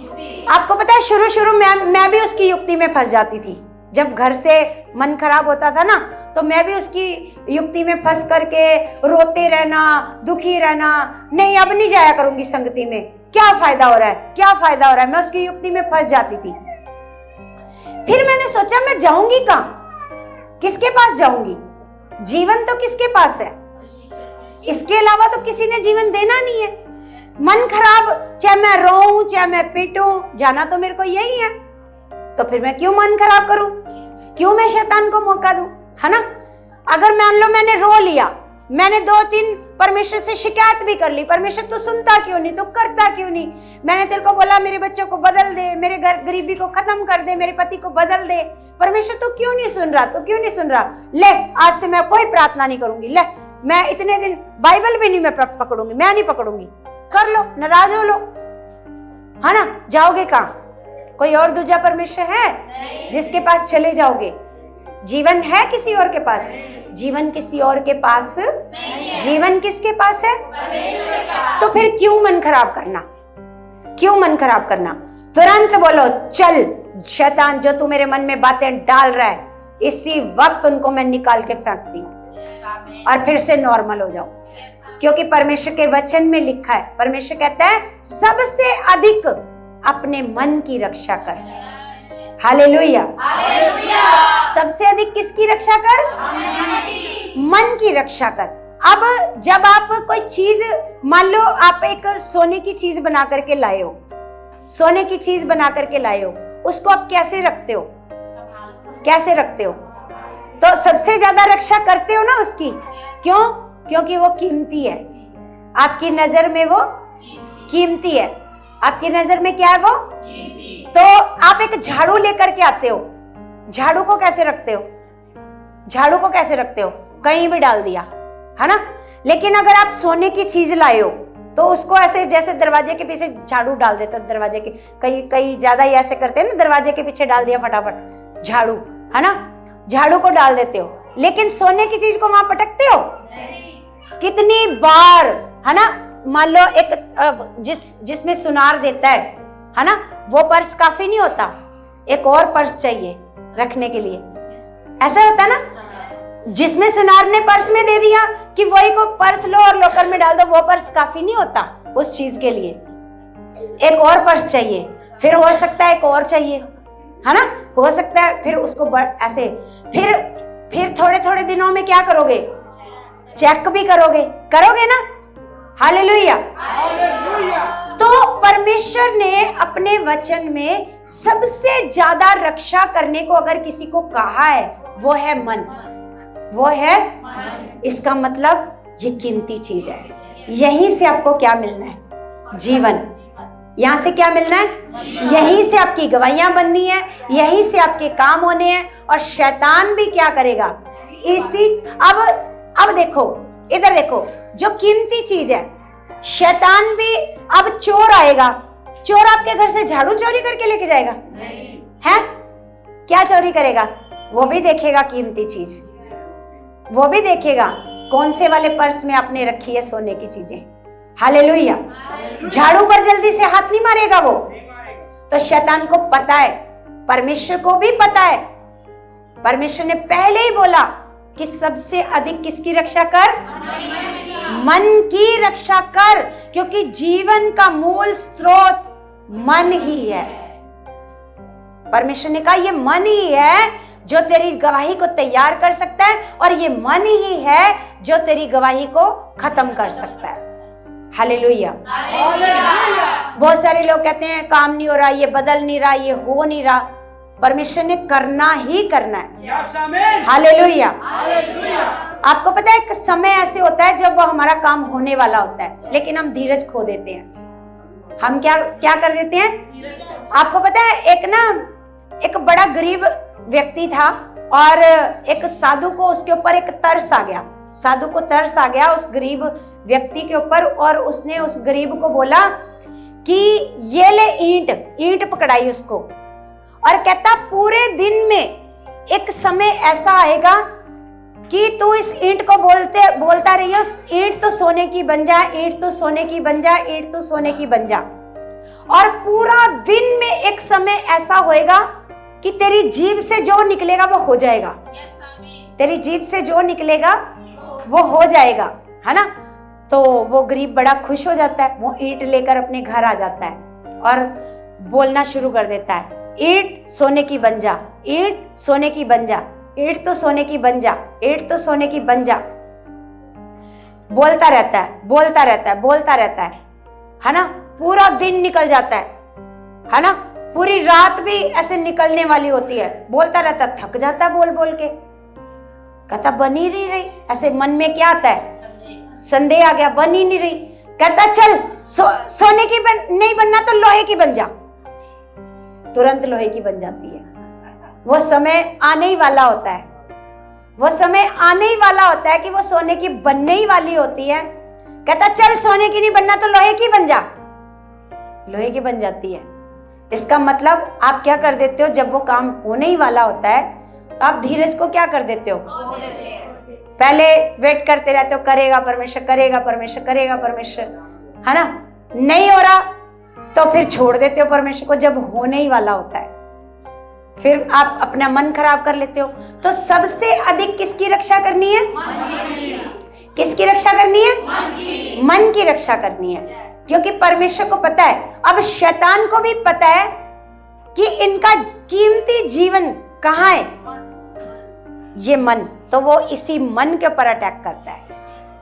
आपको पता है शुरू मैं भी उसकी युक्ति में फंस जाती थी। जब घर से मन खराब होता था ना, तो मैं भी उसकी युक्ति में फंस करके रोते रहना, दुखी रहना, नहीं अब नहीं जाया करूंगी संगति में, क्या फायदा हो रहा है, क्या फायदा हो रहा है, मैं उसकी युक्ति में फंस जाती थी। फिर मैंने सोचा मैं जाऊंगी कहां, किसके पास जाऊंगी? जीवन तो किसके पास है? इसके अलावा तो किसी ने जीवन देना नहीं है। मन खराब, चाहे मैं रोऊं चाहे मैं पीटूं, जाना तो मेरे को यही है, तो फिर मैं क्यों मन खराब करूं, क्यों मैं शैतान को मौका दूं, है ना। अगर मान लो मैंने रो लिया, मैंने 2-3 परमेश्वर से शिकायत भी कर ली, परमेश्वर तू सुनता क्यों नहीं, तू करता क्यों नहीं, मैंने तेरे को बोला मेरे बच्चों को बदल दे, मेरे घर गरीबी को खत्म कर दे, मेरे पति को बदल दे, परमेश्वर तू क्यों नहीं सुन रहा, तू क्यों नहीं सुन रहा, ले आज से मैं कोई प्रार्थना नहीं करूंगी, ले मैं इतने दिन बाइबल भी नहीं मैं पकड़ूंगी, मैं नहीं पकड़ूंगी, कर लो, नाराज हो लो, है ना। जाओगे कहां? कोई और दूसरा परमेश्वर है जिसके पास चले जाओगे? जीवन है किसी और के पास? जीवन किसी और के पास नहीं, जीवन किसके पास है? परमेश्वर के पास। तो फिर क्यों मन खराब करना, क्यों मन खराब करना? तुरंत बोलो चल शैतान, जो तू मेरे मन में बातें डाल रहा है, इसी वक्त उनको मैं निकाल के फेंकती हूँ और फिर से नॉर्मल हो जाओ। क्योंकि परमेश्वर के वचन में लिखा है, परमेश्वर कहता है सबसे अधिक अपने मन की रक्षा कर। हालेलुया, सबसे अधिक किसकी रक्षा कर? मन की रक्षा कर। अब जब आप कोई चीज, मान लो आप एक सोने की चीज बना करके लाए हो, सोने की चीज बना करके लाए हो, उसको आप कैसे रखते हो? कैसे रखते हो? तो सबसे ज्यादा रक्षा करते हो ना उसकी। क्यों? क्योंकि वो कीमती है, आपकी नजर में वो कीमती है। आपकी नजर में क्या है वो? तो आप एक झाड़ू लेकर के आते हो, झाड़ू को कैसे रखते हो? झाड़ू को कैसे रखते हो? कहीं भी डाल दिया, है ना। लेकिन अगर आप सोने की चीज लाए हो तो उसको ऐसे जैसे दरवाजे के पीछे झाड़ू डाल देते हो, दरवाजे के कई ज्यादा ही ऐसे करते हैं ना, दरवाजे के पीछे डाल दिया फटाफट झाड़ू, है ना, झाड़ू को डाल देते हो। लेकिन सोने की चीज को वहां पटकते हो? कितनी बार, है ना। मान लो एक जिसमें सुनार देता है ना, वो पर्स काफी नहीं होता, एक और पर्स चाहिए रखने के लिए, ऐसा होता है ना। जिसमें सुनार ने पर्स में दे दिया कि वही को पर्स लो और लॉकर में डाल दो, वो पर्स काफी नहीं होता उस चीज के लिए, एक और पर्स चाहिए, फिर हो सकता है एक और चाहिए, है ना, हो सकता है फिर उसको ऐसे फिर थोड़े थोड़े दिनों में क्या करोगे? चेक भी करोगे ना। हालेलुया। तो परमेश्वर ने अपने वचन में सबसे ज्यादा रक्षा करने को अगर किसी को कहा है, वो है मन, वो है। इसका मतलब ये कीमती चीज है, यहीं से आपको क्या मिलना है? जीवन। यहां से क्या मिलना है? यहीं से आपकी गवाहियां बननी है, यहीं से आपके काम होने हैं। और शैतान भी क्या करेगा? अब देखो, इधर देखो, जो कीमती चीज है, शैतान भी, अब चोर आएगा, चोर आपके घर से झाड़ू चोरी करके लेके जाएगा? है क्या चोरी करेगा? वो भी देखेगा कीमती चीज, वो भी देखेगा कौन से वाले पर्स में आपने रखी है सोने की चीजें। हालेलुया। झाड़ू पर जल्दी से हाथ नहीं मारेगा वो। तो शैतान को पता है, परमेश्वर को भी पता है। परमेश्वर ने पहले ही बोला कि सबसे अधिक किसकी रक्षा कर? मन की रक्षा कर, क्योंकि जीवन का मूल स्रोत मन ही है। परमेश्वर ने कहा ये मन ही है जो तेरी गवाही को तैयार कर सकता है, और ये मन ही है जो तेरी गवाही को खत्म कर सकता है। हालेलुया। बहुत सारे लोग कहते हैं काम नहीं हो रहा, ये बदल नहीं रहा, ये हो नहीं रहा। परमेश्वर ने करना ही करना है। हालेलुया। आपको पता है एक समय ऐसे होता है जब वो हमारा काम होने वाला होता है, लेकिन हम धीरज खो देते हैं। हम क्या कर देते हैं? आपको पता है एक बड़ा गरीब व्यक्ति था, और एक साधु को उसके ऊपर एक तरस आ गया। साधु को तरस आ गया उस गरीब व्यक्ति के ऊपर, और उसने उस गरीब को बोला कि ये ले ईंट पकड़ाई उसको, और कहता पूरे दिन में एक समय ऐसा आएगा कि तू इस ईंट को बोलता रहियो, ईंट तो सोने की बन जा, ईंट तो सोने की बन जा, ईंट तो सोने की बन जा। और पूरा दिन में एक समय ऐसा होएगा कि तेरी जीभ से जो निकलेगा वो हो जाएगा। तेरी जीभ से जो निकलेगा वो हो जाएगा, है ना। तो वो गरीब बड़ा खुश हो जाता है, वो ईंट लेकर अपने घर आ जाता है और बोलना शुरू कर देता है, ईंट सोने की बन जा, ईंट सोने की बन जा, ईंट तो सोने की बन जा, ईंट तो सोने की बन जा। बोलता रहता है, है ना। पूरा दिन निकल जाता है ना। पूरी रात भी ऐसे निकलने वाली होती है, बोलता रहता, थक जाता है बोल बोल के, कहता बन ही नहीं रही। ऐसे मन में क्या आता है? संदेह आ गया, बन ही नहीं रही। कहता चल सोने की नहीं बनना तो लोहे की बन जा। तुरंत लोहे की बन जाती है। वो समय आने ही वाला होता है, वो समय आने ही वाला होता है कि वो सोने की बनने ही वाली होती है। कहता चल सोने की नहीं बनना तो लोहे की बन जा, लोहे की बन जाती है। इसका मतलब आप क्या कर देते हो? जब वो काम होने ही वाला होता है तो आप धीरज को क्या कर देते हो? पहले वेट करते रहते हो, करेगा परमेश्वर, करेगा परमेश्वर, करेगा परमेश्वर, है ना। नहीं हो रहा तो फिर छोड़ देते हो परमेश्वर को। जब होने ही वाला होता है फिर आप अपना मन खराब कर लेते हो। तो सबसे अधिक किसकी रक्षा करनी है? किसकी रक्षा करनी है? मन की रक्षा करनी है, क्योंकि परमेश्वर को पता है, अब शैतान को भी पता है कि इनका कीमती जीवन कहाँ है, ये मन। तो वो इसी मन के ऊपर अटैक करता है,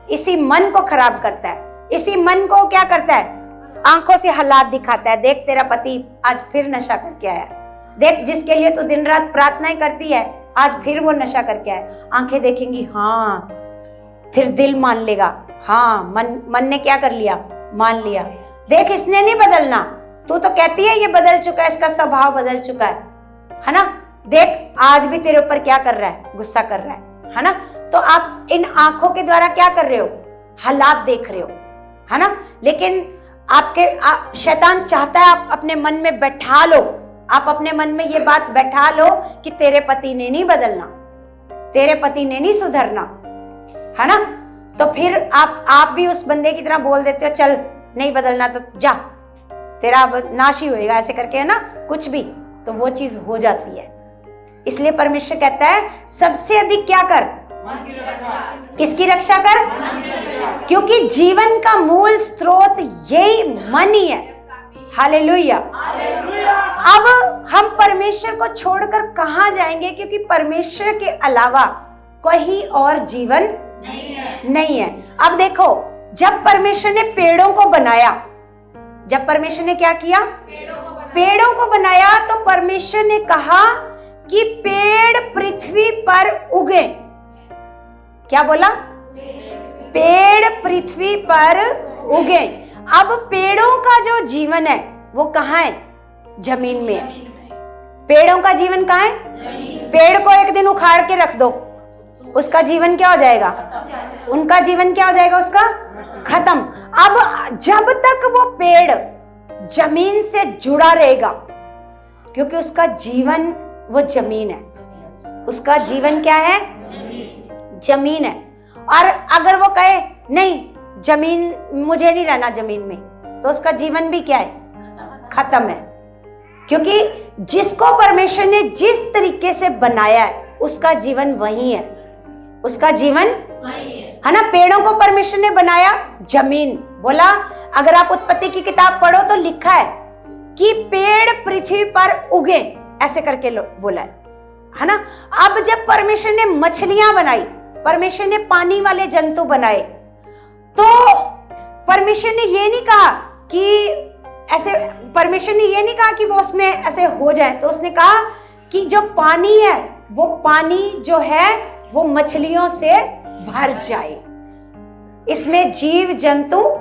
इसी मन को खराब करता है, इसी मन को क्या करता है? आंखों से हालात दिखाता है। देख तेरा पति आज फिर नशा करके आया, देख जिसके लिए तू दिन रात प्रार्थनाएं करती है आज फिर वो नशा करके आया। आंखें देखेंगी, हाँ, फिर दिल मान लेगा, हाँ, मन ने क्या कर लिया? मान लिया। देख इसने नहीं बदलना, तू तो कहती है ये बदल चुका है, इसका स्वभाव बदल चुका है ना। देख आज भी तेरे ऊपर क्या कर रहा है, गुस्सा कर रहा है ना। तो आप इन आंखों के द्वारा क्या कर रहे हो, हालात देख रहे हो, है ना। लेकिन शैतान चाहता है आप अपने मन में बैठा लो, आप अपने मन में ये बात बैठा लो कि तेरे पति ने नहीं बदलना, तेरे पति ने नहीं सुधरना, है ना। तो फिर आप भी उस बंदे की तरह बोल देते हो, चल नहीं बदलना तो जा, तेरा नाश ही होएगा, ऐसे करके, है ना, कुछ भी, तो वो चीज हो जाती है। इसलिए परमेश्वर कहता है सबसे अधिक क्या कर, किसकी रक्षा कर, क्योंकि जीवन का मूल स्रोत यही मन ही है। हालेलुया। अब हम परमेश्वर को छोड़कर कहां जाएंगे, क्योंकि परमेश्वर के अलावा कोई और जीवन नहीं है। अब देखो, जब परमेश्वर ने पेड़ों को बनाया, जब परमेश्वर ने क्या किया, पेड़ों को बनाया, तो परमेश्वर ने कहा कि पेड़ पृथ्वी पर उगे। क्या बोला, पेड़ पृथ्वी पर उगे। अब पेड़ों का जो जीवन है वो कहाँ है, जमीन में है। पेड़ों का जीवन कहाँ है, पेड़ को एक दिन उखाड़ के रख दो, उसका जीवन क्या हो जाएगा, उनका जीवन क्या हो जाएगा, उसका खत्म। अब जब तक वो पेड़ जमीन से जुड़ा रहेगा, क्योंकि उसका जीवन वो जमीन है, उसका जीवन क्या है, जमीन है। और अगर वो कहे नहीं जमीन, मुझे नहीं रहना जमीन में, तो उसका जीवन भी क्या है, खत्म है। क्योंकि जिसको परमेश्वर ने जिस तरीके से बनाया है उसका जीवन वही है, उसका जीवन है ना। पेड़ों को परमेश्वर ने बनाया जमीन, बोला, अगर आप उत्पत्ति की किताब पढ़ो तो लिखा है कि पेड़ पृथ्वी पर उगे, ऐसे करके बोला है ना। अब जब परमेश्वर ने मछलियां बनाई, परमेश्वर ने पानी वाले जंतु बनाए, तो परमेश्वर ने ये नहीं कहा कि ऐसे, परमेश्वर ने ये नहीं कहा कि वो उसमें ऐसे हो जाए, तो उसने कहा कि जो पानी है वो पानी जो है वो मछलियों से भर जाए, इसमें जीव जंतु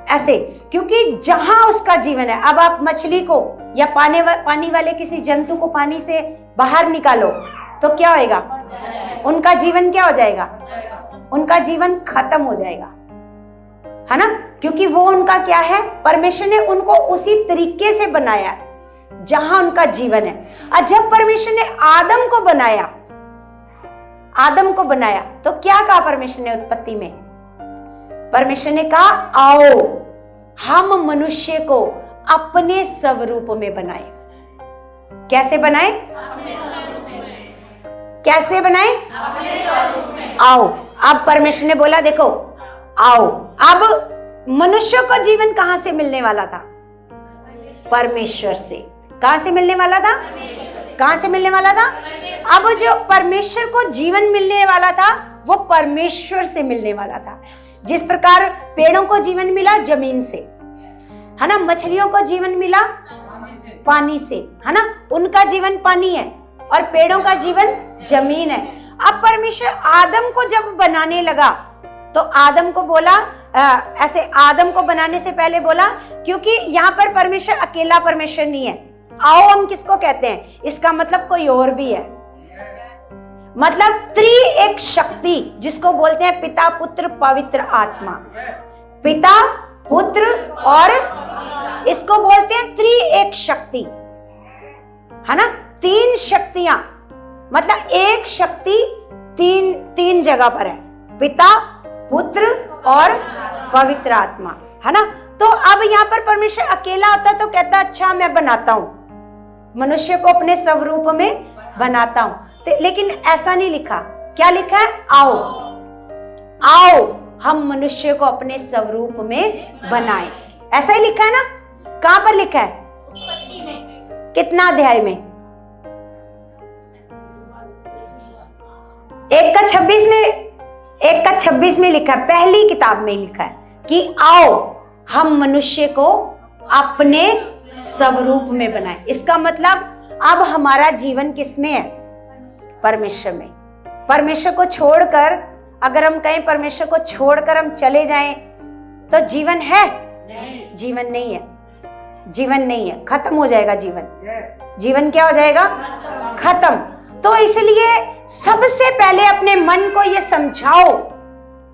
ऐसे, क्योंकि जहां उसका जीवन है। अब आप मछली को या पानी वाले किसी जंतु को पानी से बाहर निकालो तो क्या होएगा, उनका जीवन क्या हो जाएगा, उनका जीवन खत्म हो जाएगा, है ना। क्योंकि वो उनका क्या है, परमेश्वर ने उनको उसी तरीके से बनाया है जहां उनका जीवन है। और जब परमेश्वर ने आदम को बनाया, आदम को बनाया, तो क्या कहा परमेश्वर ने उत्पत्ति में, परमेश्वर ने कहा आओ हम मनुष्य को अपने स्वरूप में बनाए। कैसे बनाए, कैसे बनाए, आओ। अब परमेश्वर ने बोला देखो आओ। अब मनुष्य को जीवन कहां से मिलने वाला था, परमेश्वर से। कहां से मिलने वाला था, कहां से मिलने वाला था। अब जो परमेश्वर को जीवन मिलने वाला था वो परमेश्वर से मिलने वाला था। जिस प्रकार पेड़ों को जीवन मिला जमीन से, है ना, मछलियों को जीवन मिला पानी से, है ना, उनका जीवन पानी है और पेड़ों का जीवन जमीन है। अब परमेश्वर आदम को जब बनाने लगा तो आदम को बोला, ऐसे आदम को बनाने से पहले बोला, क्योंकि यहाँ पर परमेश्वर अकेला परमेश्वर नहीं है। आओ हम किसको कहते हैं, इसका मतलब कोई और भी है, मतलब त्रिएक शक्ति, जिसको बोलते हैं पिता पुत्र पवित्र आत्मा। पिता पुत्र और इसको बोलते हैं त्रिएक शक्ति, है ना। तीन शक्तियां, मतलब एक शक्ति तीन जगह पर है, पिता पुत्र और पवित्र आत्मा, है ना। तो अब यहाँ पर परमेश्वर अकेला होता तो कहता अच्छा मैं बनाता हूं, मनुष्य को अपने स्वरूप में बनाता हूं, तो लेकिन ऐसा नहीं लिखा। क्या लिखा है, आओ आओ हम मनुष्य को अपने स्वरूप में बनाएं, ऐसा ही लिखा है ना। कहां पर लिखा है, कितना अध्याय में, 1:26 में लिखा है, पहली किताब में लिखा है कि आओ हम मनुष्य को अपने स्वरूप में बनाएं। इसका मतलब अब हमारा जीवन किसमें है, परमेश्वर में। परमेश्वर को छोड़कर अगर हम कहें परमेश्वर को छोड़कर हम चले जाएं तो जीवन है, जीवन नहीं है, जीवन नहीं है, खत्म हो जाएगा जीवन। जीवन क्या हो जाएगा? खत्म। तो इसलिए सबसे पहले अपने मन को ये समझाओ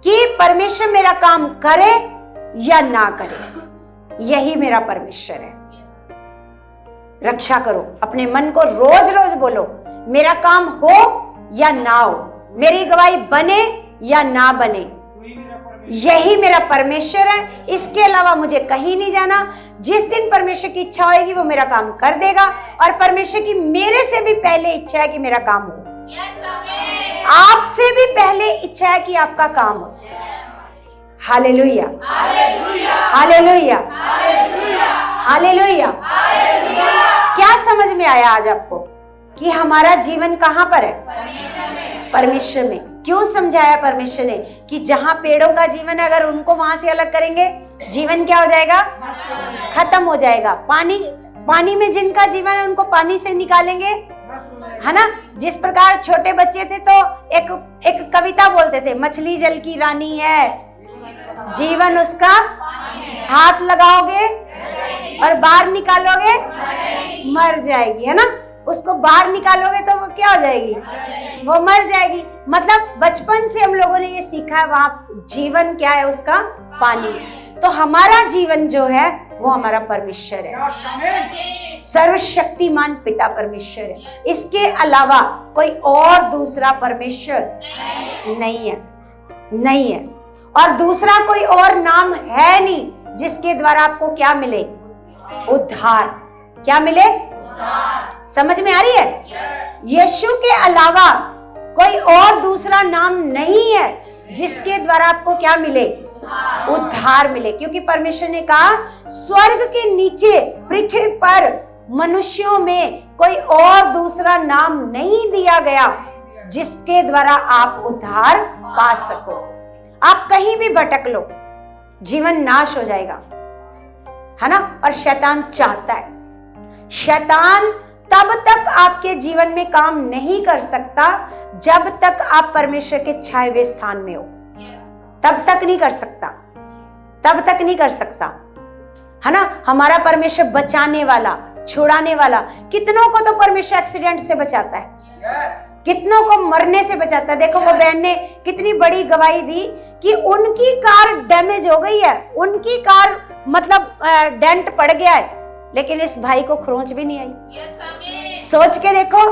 कि परमेश्वर मेरा काम करे या ना करे, यही मेरा परमेश्वर है। रक्षा करो अपने मन को, रोज रोज बोलो मेरा काम हो या ना हो, मेरी गवाही बने या ना बने, यही मेरा परमेश्वर है, इसके अलावा मुझे कहीं नहीं जाना। जिस दिन परमेश्वर की इच्छा होगी वो मेरा काम कर देगा, और परमेश्वर की मेरे से भी पहले इच्छा है कि मेरा काम हो। आपसे भी पहले इच्छा है कि आपका काम हो। Hallelujah, hallelujah, hallelujah. क्या समझ में आया आज आपको कि हमारा जीवन कहां पर है? परमेश्वर में। क्यों समझाया परमेश्वर ने कि जहां पेड़ों का जीवन है, अगर उनको वहां से अलग करेंगे जीवन क्या हो जाएगा? खत्म हो जाएगा। पानी में जिनका जीवन है उनको पानी से निकालेंगे, है ना। जिस प्रकार छोटे बच्चे थे तो एक कविता बोलते थे, मछली जल की रानी है, जीवन उसका हाथ लगाओगे और बाहर निकालोगे मर जाएगी, है ना। उसको बाहर निकालोगे तो वो क्या हो जाएगी? वो मर जाएगी। मतलब बचपन से हम लोगों ने ये सीखा है वहां जीवन क्या है? उसका पानी। तो हमारा जीवन जो है वो हमारा परमेश्वर है, सर्वशक्तिमान पिता परमेश्वर है। इसके अलावा कोई और दूसरा परमेश्वर नहीं है, नहीं है। और दूसरा कोई और नाम है नहीं जिसके द्वारा आपको क्या मिले? उद्धार। क्या मिले? समझ में आ रही है? यीशु के अलावा कोई और दूसरा नाम नहीं है जिसके द्वारा आपको क्या मिले? उद्धार मिले। क्योंकि परमेश्वर ने कहा स्वर्ग के नीचे पृथ्वी पर मनुष्यों में कोई और दूसरा नाम नहीं दिया गया जिसके द्वारा आप उद्धार पा सको। आप कहीं भी भटक लो, जीवन नाश हो जाएगा, है ना। और शैतान चाहता है, शैतान तब तक आपके जीवन में काम नहीं कर सकता जब तक आप परमेश्वर के छाए हुए स्थान में हो। तब तक नहीं कर सकता, तब तक नहीं कर सकता, है ना। हमारा परमेश्वर बचाने वाला, छुड़ाने वाला। कितनों को तो परमेश्वर एक्सीडेंट से बचाता है, कितनों को मरने से बचाता है। देखो वो बहन ने कितनी बड़ी गवाही दी कि उनकी कार डैमेज हो गई है, उनकी कार मतलब डेंट पड़ गया है, लेकिन इस भाई को खरोंच भी नहीं आई। सोच के देखो,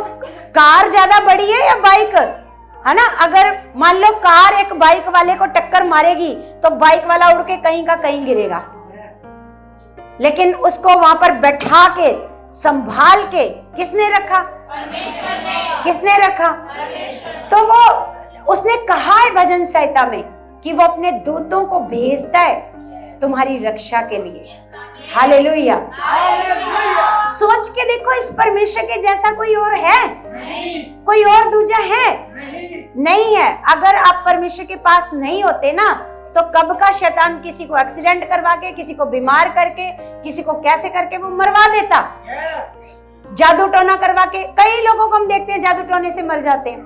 कार ज्यादा बड़ी है या बाइक, है ना। अगर मान लो कार एक बाइक वाले को टक्कर मारेगी तो बाइक वाला उड़ के कहीं का कहीं गिरेगा, लेकिन उसको वहां पर बैठा के संभाल के किसने रखा? किसने रखा? तो वो उसने कहा है भजन संहिता में कि वो अपने दूतों को भेजता है तुम्हारी रक्षा के लिए। हालेलुया। सोच के देखो, इस परमेश्वर के जैसा कोई और है? नहीं। कोई और दूजा है? नहीं है। अगर आप परमेश्वर के पास नहीं होते ना तो कब का शैतान किसी को एक्सीडेंट करवा के, किसी को बीमार करके, किसी को कैसे करके वो मरवा देता, जादू टोना करवा के। कई लोगों को हम देखते हैं जादू टोने से मर जाते हैं,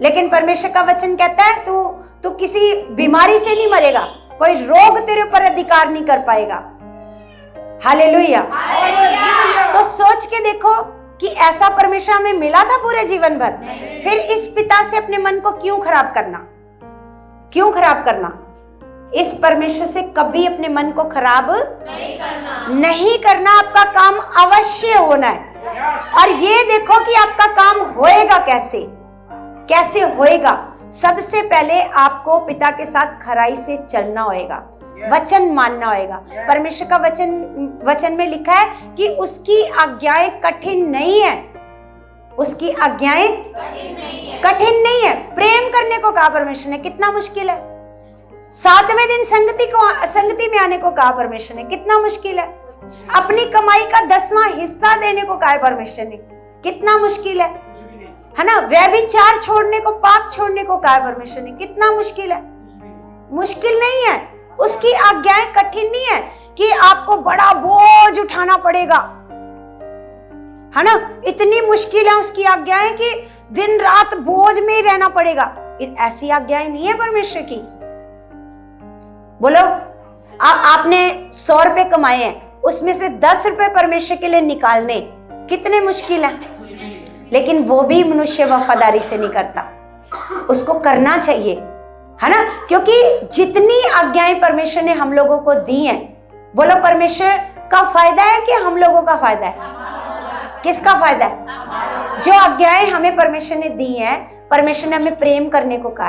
लेकिन परमेश्वर का वचन कहता है तू किसी बीमारी से नहीं मरेगा, कोई रोग तेरे ऊपर अधिकार नहीं कर पाएगा। हालेलुया। तो सोच के देखो कि ऐसा परमेश्वर हमें मिला था पूरे जीवन भर, फिर इस पिता से अपने मन को क्यों खराब करना? क्यों खराब करना? इस परमेश्वर से कभी अपने मन को खराब नहीं करना। आपका काम अवश्य होना है। और ये देखो कि आपका काम होएगा कैसे? कैसे होएगा? सबसे पहले आपको पिता के साथ खराई से चलना होएगा, वचन मानना होएगा। परमेश्वर का वचन में लिखा है कि उसकी आज्ञाएं कठिन नहीं है, उसकी आज्ञाएं कठिन नहीं है। प्रेम करने को कहा परमेश्वर ने, कितना मुश्किल है। 7वें दिन संगति में आने को कहा परमेश्वर ने, कितना मुश्किल है। अपनी कमाई का 10वां हिस्सा देने को कहा परमेश्वर ने, कितना मुश्किल है ना। व्यभिचार छोड़ने को, पाप छोड़ने को कहा परमेश्वर ने, कितना मुश्किल है। मुश्किल नहीं है, उसकी आज्ञाएं कठिन नहीं है कि आपको बड़ा बोझ उठाना पड़ेगा, है ना। इतनी मुश्किल है उसकी आज्ञाएं कि दिन रात बोझ में ही रहना पड़ेगा। ऐसी आज्ञाएं नहीं है परमेश्वर की। बोलो, आपने 100 रुपए कमाए हैं, उसमें से 10 रुपए परमेश्वर के लिए निकालने कितने मुश्किल है, लेकिन वो भी मनुष्य वफादारी से नहीं करता। उसको करना चाहिए, है ना, क्योंकि जितनी आज्ञाएं परमेश्वर ने हम लोगों को दी हैं, बोलो परमेश्वर का फायदा है कि हम लोगों का फायदा है? किसका फायदा है? जो आज्ञाएं हमें परमेश्वर ने दी हैं, परमेश्वर ने हमें प्रेम करने को कहा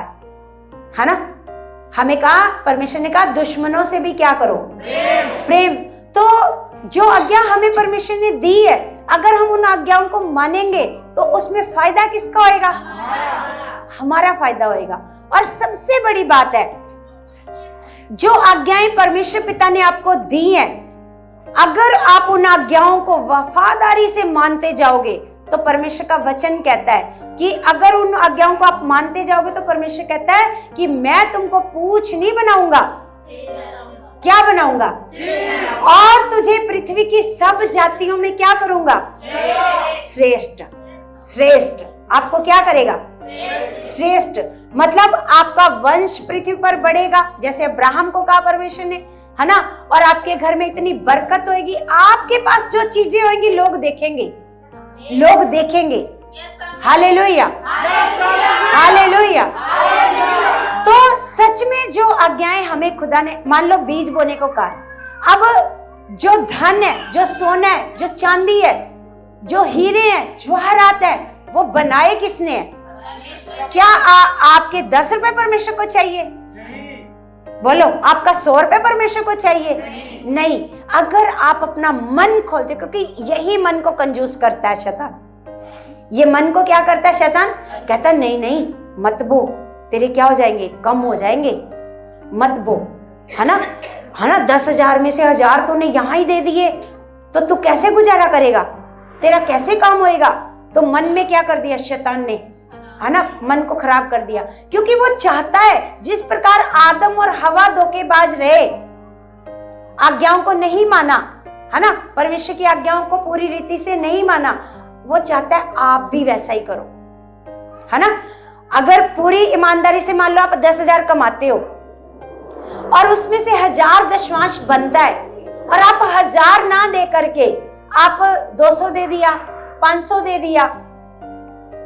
है ना। हमें कहा, परमेश्वर ने कहा दुश्मनों से भी क्या करो, प्रेम। तो जो आज्ञा हमें परमेश्वर ने दी है, अगर हम उन आज्ञाओं को मानेंगे तो उसमें फायदा किसका होएगा? हमारा फायदा होएगा। और सबसे बड़ी बात है, जो आज्ञाएं परमेश्वर पिता ने आपको दी हैं, अगर आप उन आज्ञाओं को वफादारी से मानते जाओगे तो परमेश्वर का वचन कहता है कि अगर उन आज्ञाओं को आप मानते जाओगे तो परमेश्वर कहता है कि मैं तुमको पूछ नहीं बनाऊंगा, क्या बनाऊंगा? और तुझे पृथ्वी की सब जातियों में क्या करूंगा? श्रेष्ठ। श्रेष्ठ आपको क्या करेगा? श्रेष्ठ। मतलब आपका वंश पृथ्वी पर बढ़ेगा, जैसे अब्राहम को कहा परमेश्वर ने, है ना। और आपके घर में इतनी बरकत होगी, आपके पास जो चीजें होंगी लोग देखेंगे, लोग देखेंगे। Hallelujah, hallelujah. तो सच में जो आज्ञाएं हमें खुदा ने, मान लो बीज बोने को कहा, अब जो धन है, जो सोना है, जो चांदी है, जो हीरे हैं, जवाहरात है, वो बनाए किसने है? क्या आपके 10 रुपए परमेश्वर को चाहिए? बोलो, आपका 100 रुपए परमेश्वर को चाहिए? नहीं। अगर आप अपना मन खोलते, क्योंकि यही मन को कंजूस करता है शैतान। ये मन को क्या करता है शैतान? कहता नहीं नहीं मत बो, तेरे क्या हो जाएंगे? कम हो जाएंगे, मत बो, है ना, है ना। 10,000 में से 1,000 तूने यहां ही दे दिए तो तू कैसे गुजारा करेगा? तेरा कैसे काम होएगा? तो मन में क्या कर दिया शैतान ने, है ना, मन को खराब कर दिया। क्योंकि वो चाहता है जिस प्रकार आदम और हवा धोखेबाज रहे, आज्ञाओं को नहीं माना, है ना, परमेश्वर की आज्ञाओं को पूरी रीति से नहीं माना, वो चाहता है आप भी वैसा ही करो, है ना। अगर पूरी ईमानदारी से मान लो आप 10,000 कमाते हो और उसमें से 1,000 दशमांश बनता है और आप 1,000 ना दे करके आप 200 दे दिया, 500 दे दिया,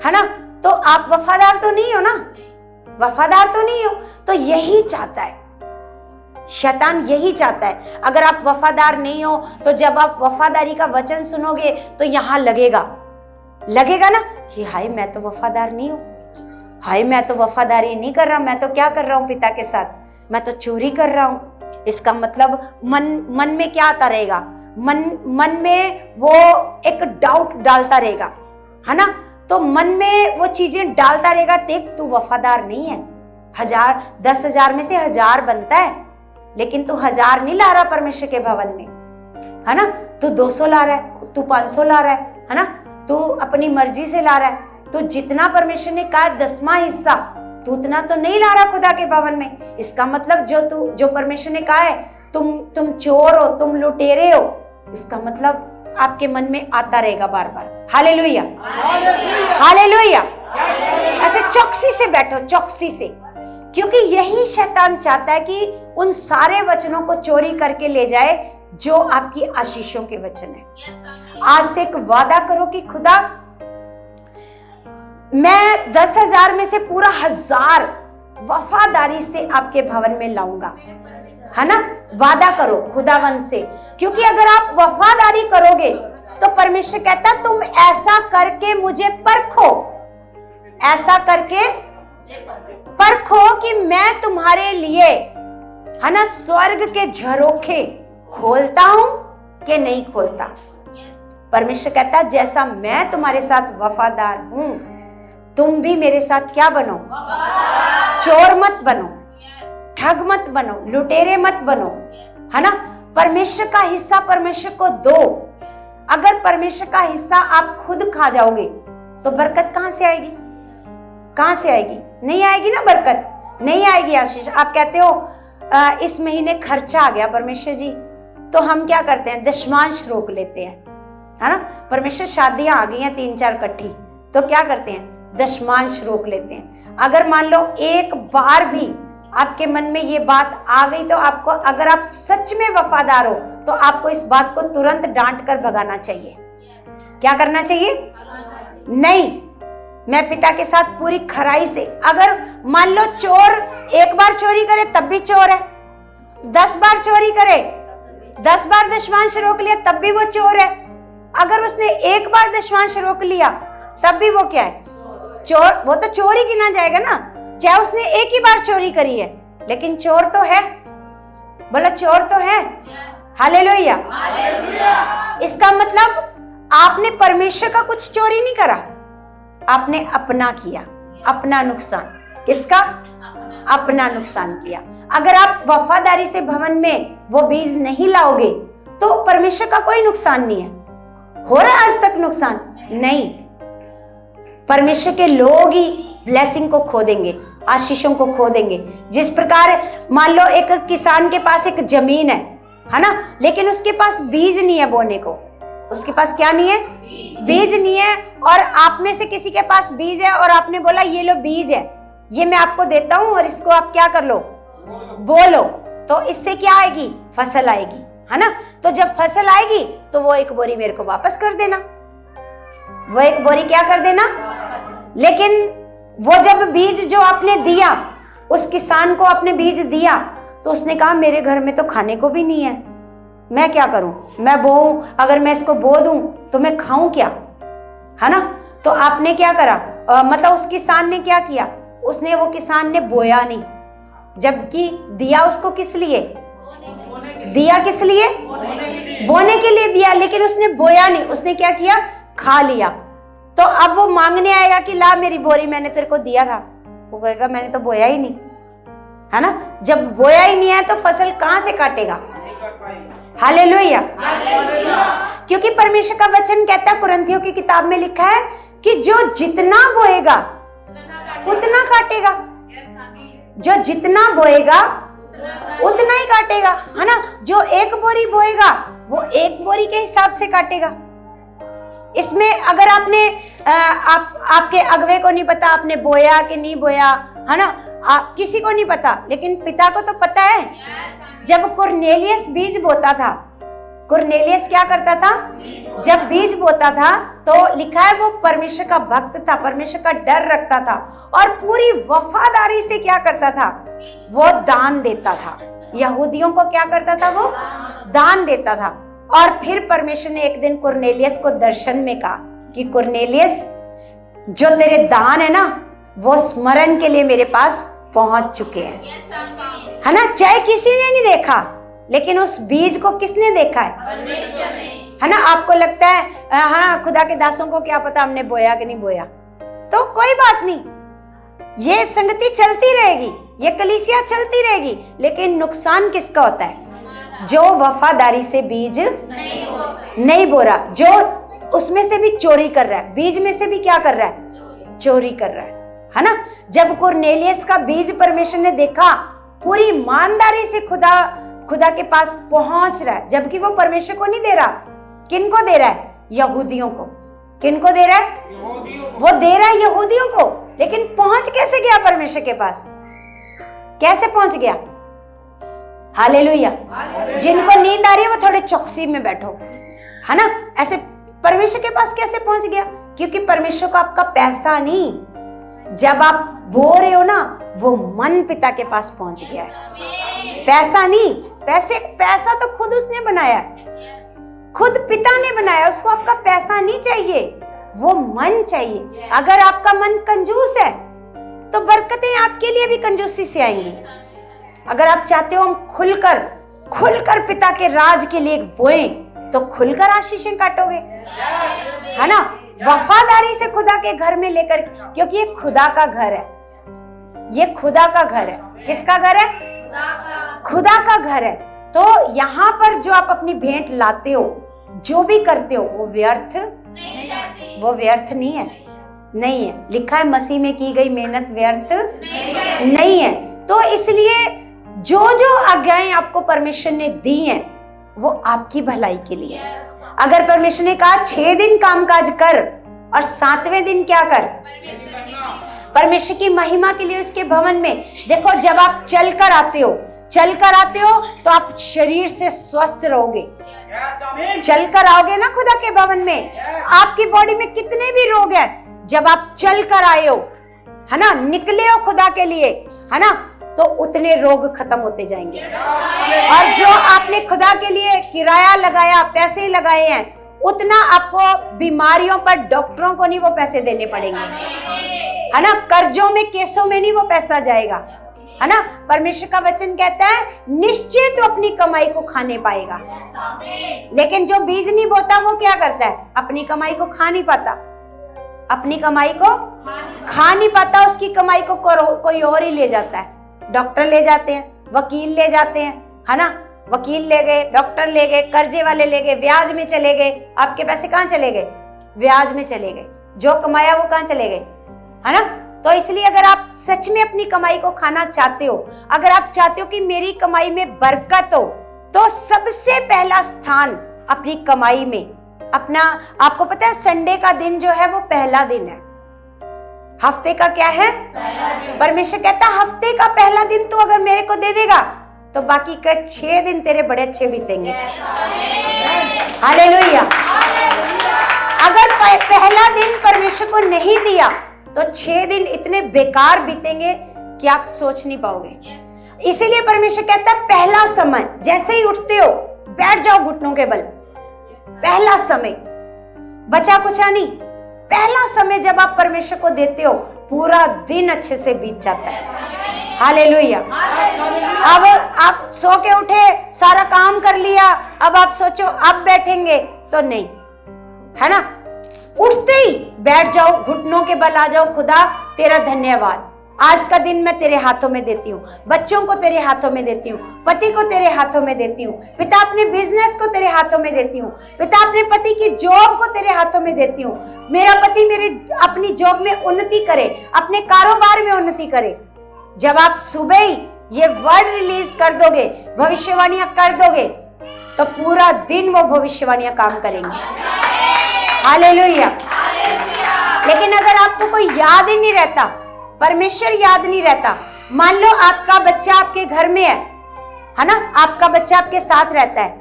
है ना, तो आप वफादार तो नहीं हो ना, वफादार तो नहीं हो। तो यही चाहता है शैतान, यही चाहता है। अगर आप वफादार नहीं हो तो जब आप वफादारी का वचन सुनोगे तो यहां लगेगा ना कि हाय मैं तो वफादार नहीं हूं, हाय मैं तो वफादारी नहीं कर रहा, मैं तो क्या कर रहा हूं पिता के साथ, मैं तो चोरी कर रहा हूं। इसका मतलब मन में क्या आता रहेगा? मन में वो एक डाउट डालता रहेगा, है ना। तो मन में वो चीजें डालता रहेगा, देख तू वफादार नहीं है। 10,000 में से 1,000 बनता है, लेकिन तू 1,000 नहीं ला रहा परमेश्वर के भवन में, है ना। तू 200 ला रहा है, तू 500 ला रहा है ना, तू अपनी मर्जी से ला रहा है। तो जितना परमेश्वर ने कहा 10वां हिस्सा, तू उतना तो नहीं ला रहा खुदा के भवन में। इसका मतलब जो परमेश्वर ने कहा है तुम चोर हो, तुम लुटेरे हो, इसका मतलब आपके मन में आता रहेगा बार बार। Hallelujah, hallelujah. ऐसे चौकसी से बैठो, चौकसी से, क्योंकि यही शैतान चाहता है कि उन सारे वचनों को चोरी करके ले जाए जो आपकी आशीषों के वचन है। आज से एक वादा करो कि खुदा मैं 10,000 में से पूरा 1,000 वफादारी से आपके भवन में लाऊंगा, है ना। वादा करो खुदावन से, क्योंकि अगर आप वफादारी करोगे तो परमेश्वर कहता तुम ऐसा करके मुझे परखो, ऐसा करके परखो कि मैं तुम्हारे लिए, है ना, स्वर्ग के झरोखे खोलता हूं कि नहीं खोलता। परमेश्वर कहता जैसा मैं तुम्हारे साथ वफादार हूं, तुम भी मेरे साथ क्या बनो? चोर मत बनो, ठग मत बनो, लुटेरे मत बनो, है ना। परमेश्वर का हिस्सा परमेश्वर को दो। अगर परमेश्वर का हिस्सा आप खुद खा जाओगे तो बरकत कहां से आएगी? कहां से आएगी? नहीं आएगी ना, बरकत नहीं आएगी, आशीष। आप कहते हो इस महीने खर्चा आ गया परमेश्वर जी, तो हम क्या करते हैं? दशमांश रोक लेते हैं, है ना। परमेश्वर शादियां आ गई हैं 3-4 इकट्ठी, तो क्या करते हैं? दशमांश रोक लेते हैं। अगर मान लो एक बार भी आपके मन में ये बात आ गई तो आपको, अगर आप सच में वफादार हो तो आपको इस बात को तुरंत डांट कर भगाना चाहिए। क्या करना चाहिए? नहीं, मैं पिता के साथ पूरी खराई से, अगर मान लो चोर एक बार चोरी करे तब भी चोर है, 10 बार चोरी करे, 10 बार दशमांश रोक लिया तब भी वो चोर है। अगर उसने एक बार दशमांश रोक लिया तब भी वो क्या है? चोर। वो तो चोरी गिना जाएगा ना, चाहे उसने एक ही बार चोरी करी है, लेकिन चोर तो है। बोलो चोर तो है। हालेलुया। इसका मतलब आपने परमेश्वर का कुछ चोरी नहीं करा, आपने अपना किया, अपना नुकसान। किसका? अपना नुकसान किया। अगर आप वफादारी से भवन में वो बीज नहीं लाओगे तो परमेश्वर का कोई नुकसान नहीं है। हो रहा है आज तक नुकसान? नहीं। परमेश्वर के लोग ही ब्लेसिंग को खो देंगे, आशीषों को खो देंगे। जिस प्रकार मान लो एक किसान के पास एक जमीन है ना, लेकिन उसके पास बीज नहीं है बोने को। उसके पास क्या नहीं है? बीज नहीं है। और आप में से किसी के पास बीज है और आपने बोला ये लो बीज है, ये मैं आपको देता हूं और इसको आप क्या कर लो? बोलो। तो इससे क्या आएगी? फसल आएगी, है ना। तो जब फसल आएगी तो वो एक बोरी मेरे को वापस कर देना, वो एक बोरी क्या कर देना। लेकिन वो जब बीज जो आपने दिया, उस किसान को आपने बीज दिया, तो उसने कहा मेरे घर में तो खाने को भी नहीं है, मैं क्या करूं? मैं बोऊं, अगर मैं इसको बो दूं तो मैं खाऊं क्या, है ना। तो आपने क्या करा? मतलब उस किसान ने क्या किया? उसने, वो किसान ने बोया नहीं, जबकि दिया उसको किस लिए? दिया किस लिए? बोने के लिए दिया, लेकिन उसने बोया नहीं। उसने क्या किया? खा लिया। तो अब वो मांगने आएगा कि ला मेरी बोरी, मैंने तेरे को दिया था। वो कहेगा मैंने तो बोया ही नहीं, है ना। जब बोया ही नहीं है तो फसल कहां से काटेगा? हालेलुया। क्योंकि परमेश्वर का वचन कहता है, कुरिन्थियों की किताब में लिखा है कि जो जितना बोएगा उतना काटेगा। जो जितना बोएगा उतना ही काटेगा, है ना। जो एक बोरी बोएगा वो एक बोरी के हिसाब से काटेगा। इसमें अगर आपने आपके अगवे को नहीं पता आपने बोया कि नहीं बोया, है ना, किसी को नहीं पता, लेकिन पिता को तो पता है। जब कुरनेलियस बीज बोता था, कुरनेलियस क्या करता था? जब बीज बोता था तो लिखा है वो परमेश्वर का भक्त था, परमेश्वर का डर रखता था और पूरी वफादारी से क्या करता था? वो दान देता था। यहूदियों को क्या करता था? वो दान देता था। और फिर परमेश्वर ने एक दिन कुरनेलियस को दर्शन में कहा कि कुरनेलियस, जो तेरे दान है ना, वो स्मरण के लिए मेरे पास पहुंच चुके हैं, है ना। चाहे किसी ने नहीं देखा, लेकिन उस बीज को किसने देखा है? परमेश्वर ने, है ना। आपको लगता है हाँ खुदा के दासों को क्या पता हमने बोया कि नहीं बोया, तो कोई बात नहीं, ये संगति चलती रहेगी, ये कलीसिया चलती रहेगी, लेकिन नुकसान किसका होता है? जो वफादारी से बीज नहीं बो रहा, जो उसमें से भी चोरी कर रहा है, बीज में से भी क्या कर रहा है? चोरी कर रहा है ना। जब कुरनेलियस का बीज परमेश्वर ने देखा, पूरी ईमानदारी से खुदा के पास पहुंच रहा है, जबकि वो परमेश्वर को नहीं दे रहा। किनको दे रहा है? यहूदियों को। किनको दे रहा है? वो दे रहा है यहूदियों को, लेकिन पहुंच कैसे गया परमेश्वर के पास? कैसे पहुंच गया? हालेलुया। जिनको नींद आ रही है वो थोड़े चौकसी में बैठो, है ना। ऐसे परमेश्वर के पास कैसे पहुंच गया? क्योंकि परमेश्वर को आपका पैसा नहीं, जब आप बो रहे हो ना, वो मन पिता के पास पहुंच गया है। पैसा नहीं, पैसा तो खुद उसने बनाया, खुद पिता ने बनाया, उसको आपका पैसा नहीं चाहिए, वो मन चाहिए। अगर आपका मन कंजूस है तो बरकतें आपके लिए भी कंजूसी से आएंगी। अगर आप चाहते हो हम खुलकर पिता के राज के लिए बोएं, तो खुलकर आशीषें काटोगे, है ना। वफादारी से खुदा के घर में लेकर, क्योंकि ये खुदा का घर है, ये खुदा का घर है। किसका घर है? खुदा का घर है। तो यहाँ पर जो आप अपनी भेंट लाते हो, जो भी करते हो, वो व्यर्थ नहीं है, नहीं है। लिखा है मसीह में की गई मेहनत व्यर्थ नहीं है। तो इसलिए जो आज्ञाएं आपको परमेश्वर ने दी हैं, वो आपकी भलाई के लिए। अगर परमेश्वर ने कहा 6 दिन कामकाज कर और 7वें दिन क्या कर? परमेश्वर की महिमा के लिए उसके भवन में। देखो, जब आप चल कर आते हो तो आप शरीर से स्वस्थ रहोगे, चलकर आओगे ना खुदा के भवन में, आपकी बॉडी में कितने भी रोग हैं, जब आप चल कर आए हो, है ना, निकले हो खुदा के लिए, है ना, तो उतने रोग खत्म होते जाएंगे। और जो आपने खुदा के लिए किराया लगाया, पैसे लगाए हैं, उतना आपको बीमारियों पर डॉक्टरों को नहीं वो पैसे देने पड़ेंगे, है ना, कर्जों में, केसों में नहीं वो पैसा जाएगा, है ना। परमेश्वर का वचन कहता है निश्चय तो अपनी कमाई को खाने पाएगा, लेकिन जो बीज नहीं बोता वो क्या करता है, अपनी कमाई को खा नहीं पाता, अपनी कमाई को खा नहीं पाता, उसकी कमाई को कोई और ही ले जाता है। डॉक्टर ले जाते हैं, वकील ले जाते हैं, है ना, वकील ले गए, डॉक्टर ले गए, कर्जे वाले ले गए, ब्याज में चले गए, आपके पैसे कहाँ चले गए, ब्याज में चले गए, जो कमाया वो कहाँ चले गए, है ना। तो इसलिए अगर आप सच में अपनी कमाई को खाना चाहते हो, अगर आप चाहते हो कि मेरी कमाई में बरकत हो, तो सबसे पहला स्थान अपनी कमाई में अपना, आपको पता है संडे का दिन जो है वो पहला दिन है, हफ्ते का क्या है, परमेश्वर कहता है हफ्ते का पहला दिन तू अगर मेरे को दे देगा तो बाकी के 6 दिन तेरे बड़े अच्छे बीतेंगे। हालेलुया। अगर पहला दिन परमेश्वर को नहीं दिया तो 6 दिन इतने बेकार बीतेंगे कि आप सोच नहीं पाओगे। इसीलिए परमेश्वर कहता है पहला समय, जैसे ही उठते हो बैठ जाओ घुटनों के बल, पहला समय, बचा कुचा नहीं, पहला समय जब आप परमेश्वर को देते हो पूरा दिन अच्छे से बीत जाता है। हालेलुया। अब आप सो के उठे, सारा काम कर लिया, अब आप सोचो अब बैठेंगे, तो नहीं, है ना, उठते ही बैठ जाओ, घुटनों के बल आ जाओ, खुदा तेरा धन्यवाद, आज का दिन मैं तेरे हाथों में देती हूँ, बच्चों को तेरे हाथों में देती हूँ, पति को तेरे हाथों में देती हूँ, पिता अपने बिजनेस को तेरे हाथों में देती हूँ, पिता अपने पति की जॉब को तेरे हाथों में देती हूँ, मेरा पति मेरे अपनी जॉब में उन्नति करे, अपने कारोबार में उन्नति करे। जब आप सुबह ही ये वर्ड रिलीज कर दोगे, भविष्यवाणियां कर दोगे, तो पूरा दिन वो भविष्यवाणियां काम करेंगी। हालेलुया। लेकिन अगर आपको कोई याद ही नहीं रहता, परमेश्वर याद नहीं रहता, मान लो आपका बच्चा आपके घर में है ना, आपका बच्चा आपके साथ रहता है,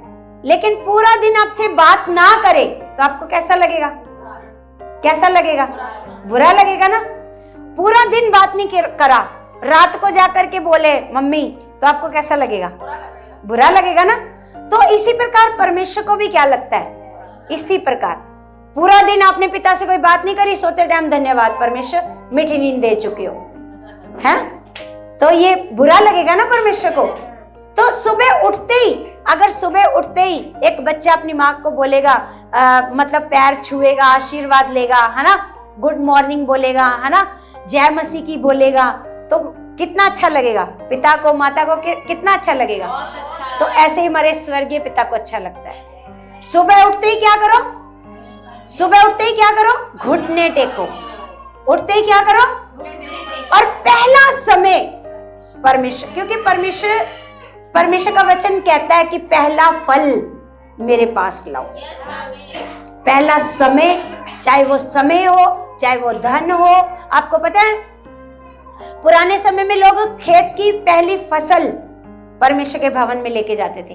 लेकिन पूरा दिन आपसे बात ना करे, तो आपको कैसा लगेगा, कैसा लगेगा, बुरा लगेगा ना। पूरा दिन बात नहीं करा, रात को जाकर के बोले मम्मी, तो आपको कैसा लगेगा, बुरा लगेगा ना। तो इसी प्रकार परमेश्वर को भी क्या लगता है, इसी प्रकार पूरा दिन आपने पिता से कोई बात नहीं करी, सोते टाइम धन्यवाद परमेश्वर मीठी नींद दे चुके हो, हैं, तो ये बुरा लगेगा ना परमेश्वर को। तो सुबह उठते ही, अगर सुबह उठते ही एक बच्चा अपनी माँ को बोलेगा, मतलब पैर छुएगा, आशीर्वाद लेगा, है ना, गुड मॉर्निंग बोलेगा, है ना, जय मसीह की बोलेगा, तो कितना अच्छा लगेगा, पिता को माता को कितना अच्छा लगेगा। तो ऐसे ही हमारे स्वर्गीय पिता को अच्छा लगता है। सुबह उठते ही क्या करो, सुबह उठते ही क्या करो, घुटने टेको, उठते ही क्या करो, और पहला समय परमेश्वर, क्योंकि परमेश्वर का वचन कहता है कि पहला फल मेरे पास लाओ। पहला समय, चाहे वो समय हो, चाहे वो धन हो। आपको पता है पुराने समय में लोग खेत की पहली फसल परमेश्वर के भवन में लेके जाते थे,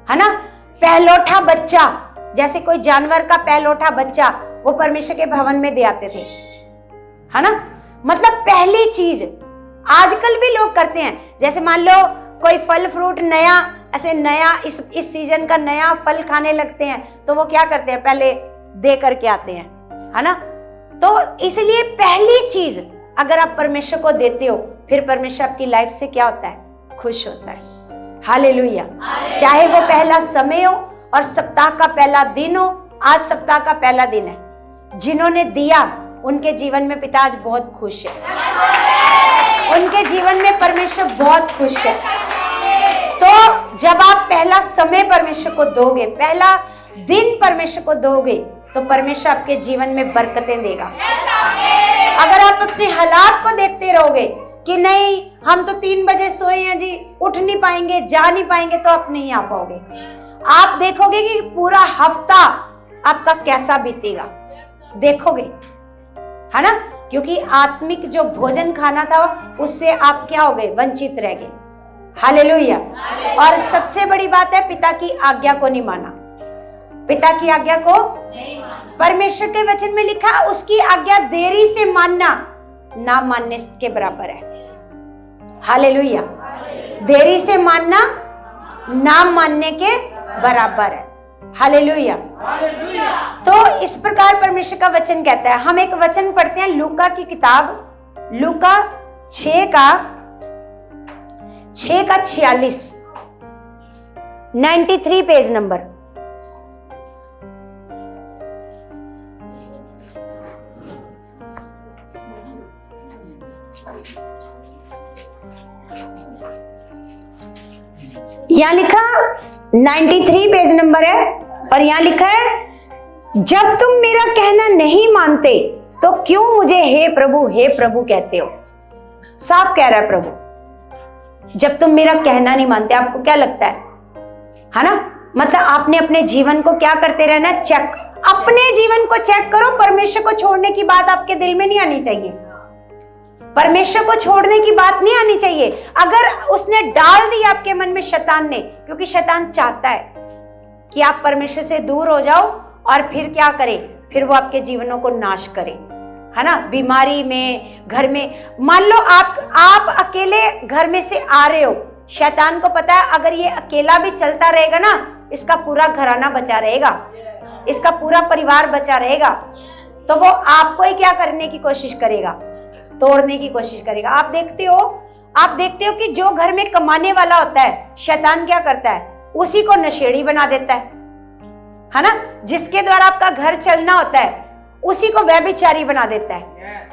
है ना। पहलौठा बच्चा, जैसे कोई जानवर का पहलौठा बच्चा, वो परमेश्वर के भवन में दे आते थे, है ना। मतलब पहली चीज आजकल भी लोग करते हैं, जैसे मान लो कोई फल फ्रूट नया, ऐसे नया इस सीजन का नया फल खाने लगते हैं, तो वो क्या करते हैं, पहले दे करके आते हैं, है ना। तो इसलिए पहली चीज अगर आप परमेश्वर को देते हो, फिर परमेश्वर आपकी लाइफ से क्या होता है, खुश होता है। हालेलुया। चाहे वो पहला समय हो और सप्ताह का पहला दिन हो। आज सप्ताह का पहला दिन है, जिन्होंने दिया उनके जीवन में पिता आज बहुत खुश है, उनके जीवन में परमेश्वर बहुत खुश है। तो जब आप पहला समय परमेश्वर को दोगे, पहला दिन परमेश्वर को दोगे, तो परमेश्वर आपके जीवन में बरकतें देगा। अगर आप अपने हालात को देखते रहोगे कि नहीं हम तो 3 बजे सोए हैं जी, उठ नहीं पाएंगे, जा नहीं पाएंगे, तो आप नहीं आ पाओगे। आप देखोगे कि पूरा हफ्ता आपका कैसा बीतेगा, देखोगे, है ना। क्योंकि आत्मिक जो भोजन खाना था उससे आप क्या हो गए, वंचित रह गए। हालेलुया। और सबसे बड़ी बात है, पिता की आज्ञा को नहीं माना। पिता की आज्ञा को परमेश्वर के वचन में लिखा, उसकी आज्ञा देरी से मानना ना मानने के बराबर है। हालेलुया। देरी से मानना ना मानने के बराबर है। हालेलुया। तो इस प्रकार परमेश्वर का वचन कहता है। हम एक वचन पढ़ते हैं लूका की किताब, लूका 6 का 46, 93 पेज नंबर। यहां लिखा 93 पेज नंबर है और यहां लिखा है, जब तुम मेरा कहना नहीं मानते तो क्यों मुझे हे प्रभु कहते हो। साफ कह रहा है प्रभु, जब तुम मेरा कहना नहीं मानते। आपको क्या लगता है ना? मतलब आपने अपने जीवन को क्या करते रहना? चेक। अपने जीवन को चेक करो। परमेश्वर को छोड़ने की बात आपके दिल में नहीं आनी चाहिए। परमेश्वर को छोड़ने की बात नहीं आनी चाहिए। अगर उसने डाल दी आपके मन में शैतान ने, क्योंकि शैतान चाहता है कि आप परमेश्वर से दूर हो जाओ और फिर क्या करे? फिर वो आपके जीवनों को नाश करे, है ना? बीमारी में, घर में। मान लो आप अकेले घर में से आ रहे हो, शैतान को पता है अगर ये अकेला भी चलता रहेगा ना, इसका पूरा घराना बचा रहेगा, इसका पूरा परिवार बचा रहेगा, तो वो आपको ही क्या करने की कोशिश करेगा? तोड़ने की कोशिश करेगा। आप देखते हो कि जो घर में कमाने वाला होता है, शैतान क्या करता है? उसी को नशेड़ी बना देता है ना? जिसके द्वारा आपका घर चलना होता है, उसी को व्यभिचारी बना देता है,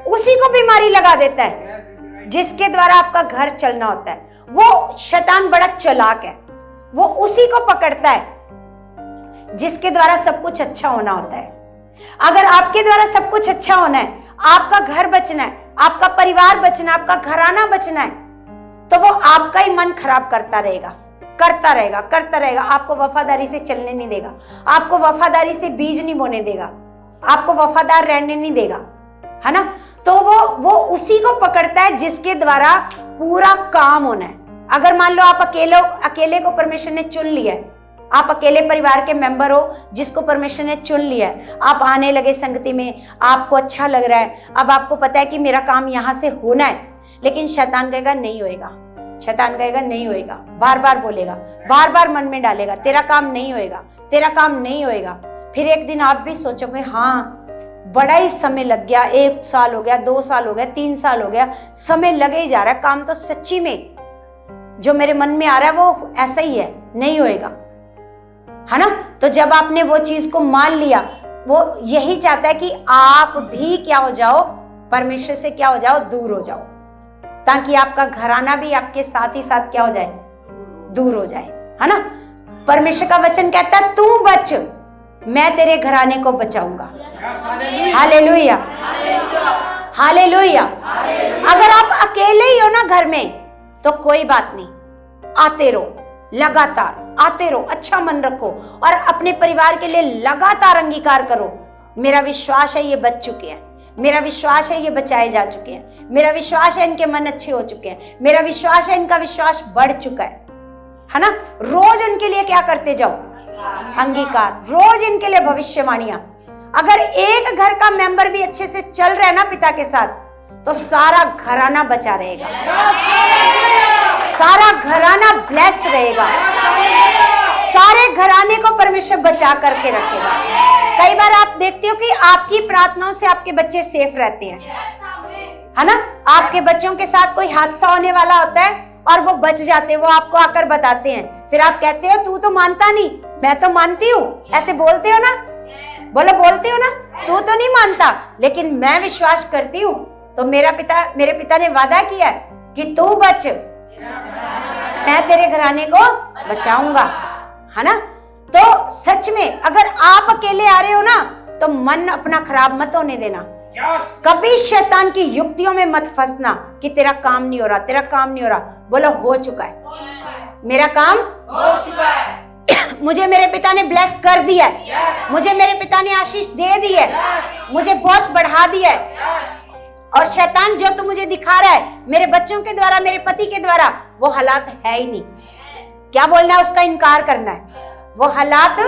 उसी को बीमारी लगा देता है। जिसके द्वारा आपका घर चलना होता है, वो शैतान बड़ा चालाक है, वो उसी को पकड़ता है जिसके द्वारा सब कुछ अच्छा होना होता है। अगर आपके द्वारा सब कुछ अच्छा होना है, आपका घर बचना है, आपका परिवार बचना है, आपका घराना बचना है, तो वो आपका ही मन खराब करता रहेगा। आपको वफादारी से चलने नहीं देगा, आपको वफादारी से बीज नहीं बोने देगा, आपको वफादार रहने नहीं देगा, है ना? तो वो उसी को पकड़ता है जिसके द्वारा पूरा काम होना है। अगर मान लो आप अकेले को परमेश्वर ने चुन लिया है, आप अकेले परिवार के मेंबर हो जिसको परमेश्वर ने चुन लिया है, आप आने लगे संगति में, आपको अच्छा लग रहा है, अब आपको पता है कि मेरा काम यहाँ से होना है, लेकिन शैतान कहेगा नहीं होएगा, शैतान कहेगा नहीं होएगा, बार बार बोलेगा, बार बार मन में डालेगा, तेरा काम नहीं होएगा, तेरा काम नहीं होएगा। फिर एक दिन आप भी सोचोगे हाँ बड़ा ही समय लग गया, 1 साल हो गया, 2 साल हो गया, 3 साल हो गया, समय लगे ही जा रहा है, काम तो सच्ची में जो मेरे मन में आ रहा है वो ऐसा ही है, नहीं होएगा, है ना? तो जब आपने वो चीज को मान लिया, वो यही चाहता है कि आप भी क्या हो जाओ? परमेश्वर से क्या हो जाओ? दूर हो जाओ, ताकि आपका घराना भी आपके साथ ही साथ क्या हो जाए? दूर हो जाए, है ना? परमेश्वर का वचन कहता है तू बच, मैं तेरे घराने को बचाऊंगा। Hallelujah, hallelujah. अगर आप अकेले ही हो ना घर में, तो कोई बात नहीं, आते रहो, लगातार आते रहो, अच्छा मन रखो और अपने परिवार के लिए लगातार अंगीकार करो। मेरा विश्वास है ये बच चुके हैं, मेरा विश्वास है ये बचाए जा चुके हैं, मेरा विश्वास है इनके मन अच्छे हो चुके हैं, मेरा विश्वास है इनका विश्वास बढ़ चुका है ना? रोज उनके लिए क्या करते जाओ? अंगीकार। रोज इनके लिए भविष्यवाणियां। अगर एक घर का मेंबर भी अच्छे से चल रहा है ना पिता के साथ, तो सारा घराना बचा रहेगा, सारा घराना ब्लेस रहेगा, सारे घराने को परमेश्वर बचा करके रखेगा। कई बार आप देखते हो कि आपकी प्रार्थनाओं से आपके बच्चे सेफ रहते हैं, है ना? आपके बच्चों के साथ कोई हादसा होने वाला होता है और वो बच जाते हैं, वो आपको आकर बताते हैं, फिर आप कहते हो तू तो मानता नहीं, मैं तो मानती हूँ, ऐसे बोलते हो ना? बोलते हो ना? तू तो नहीं मानता लेकिन मैं विश्वास करती हूँ। तो मेरे पिता ने वादा किया है कि तू बच, मैं तेरे घराने को बचाऊंगा, है ना? तो सच में अगर आप अकेले आ रहे हो ना, तो मन अपना खराब मत होने देना। कभी शैतान की युक्तियों में मत फंसना कि तेरा काम नहीं हो रहा, तेरा काम नहीं हो रहा। बोलो हो चुका है, मेरा काम हो चुका है, मुझे मेरे पिता ने ब्लेस कर दिया है, मुझे मेरे पिता ने आशीष दे दी है, मुझे बहुत बढ़ा दिया है। और शैतान जो तू मुझे दिखा रहा है मेरे बच्चों के द्वारा, मेरे पति के द्वारा, वो हालात है ही नहीं। क्या बोलना है? उसका इनकार करना है। वो हालात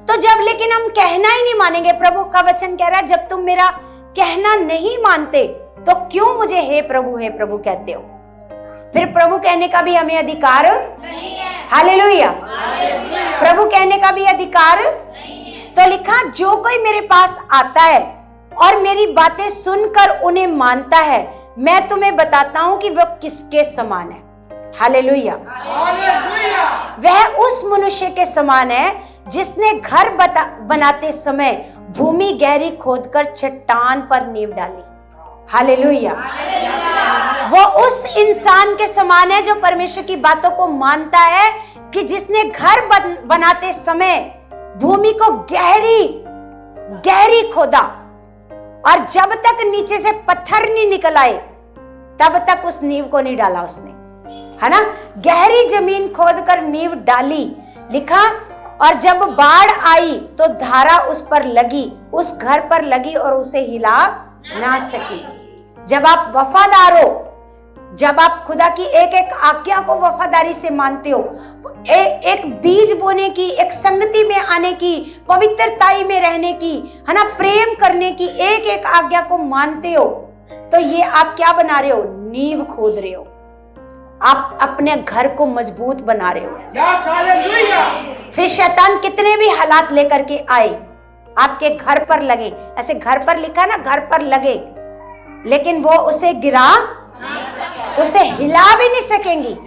तो जब लेकिन हम कहना ही नहीं मानेंगे, प्रभु का वचन कह रहा है जब तुम मेरा कहना नहीं मानते तो क्यों मुझे हे प्रभु कहते हो। फिर प्रभु कहने का भी हमें अधिकार नहीं है। हालेलुया। प्रभु कहने का भी अधिकार नहीं है। तो लिखा, जो कोई मेरे पास आता है और मेरी बातें सुनकर उन्हें मानता है, मैं तुम्हें बताता हूं कि वह किसके समान है। हालेलुया। वह उस मनुष्य के समान है जिसने घर बनाते समय भूमि गहरी खोदकर चट्टान पर नींव डाली। हालेलुया। वो उस इंसान के समान है जो परमेश्वर की बातों को मानता है, कि जिसने घर बनाते समय भूमि को गहरी खोदा और जब तक नीचे से पत्थर नहीं निकल आए तब तक उस नींव को नहीं डाला उसने, है ना। गहरी जमीन खोदकर नींव डाली, लिखा, और जब बाढ़ आई तो धारा उस पर लगी, उस घर पर लगी और उसे हिला ना सकी। जब आप वफादार हो, जब आप खुदा की एक एक आज्ञा को वफादारी से मानते हो, एक बीज बोने की, एक संगति में आने की, पवित्रताई में रहने की, है ना, प्रेम करने की एक एक आज्ञा को मानते हो, तो ये आप क्या बना रहे हो? नींव खोद रहे हो। आप अपने घर को मजबूत बना रहे हो। फिर शैतान कितने भी हालात लेकर के आए, आपके घर पर लगे, ऐसे घर पर लिखा ना, घर पर लगे, लेकिन वो उसे गिरा, उसे हिला भी नहीं सकेंगी,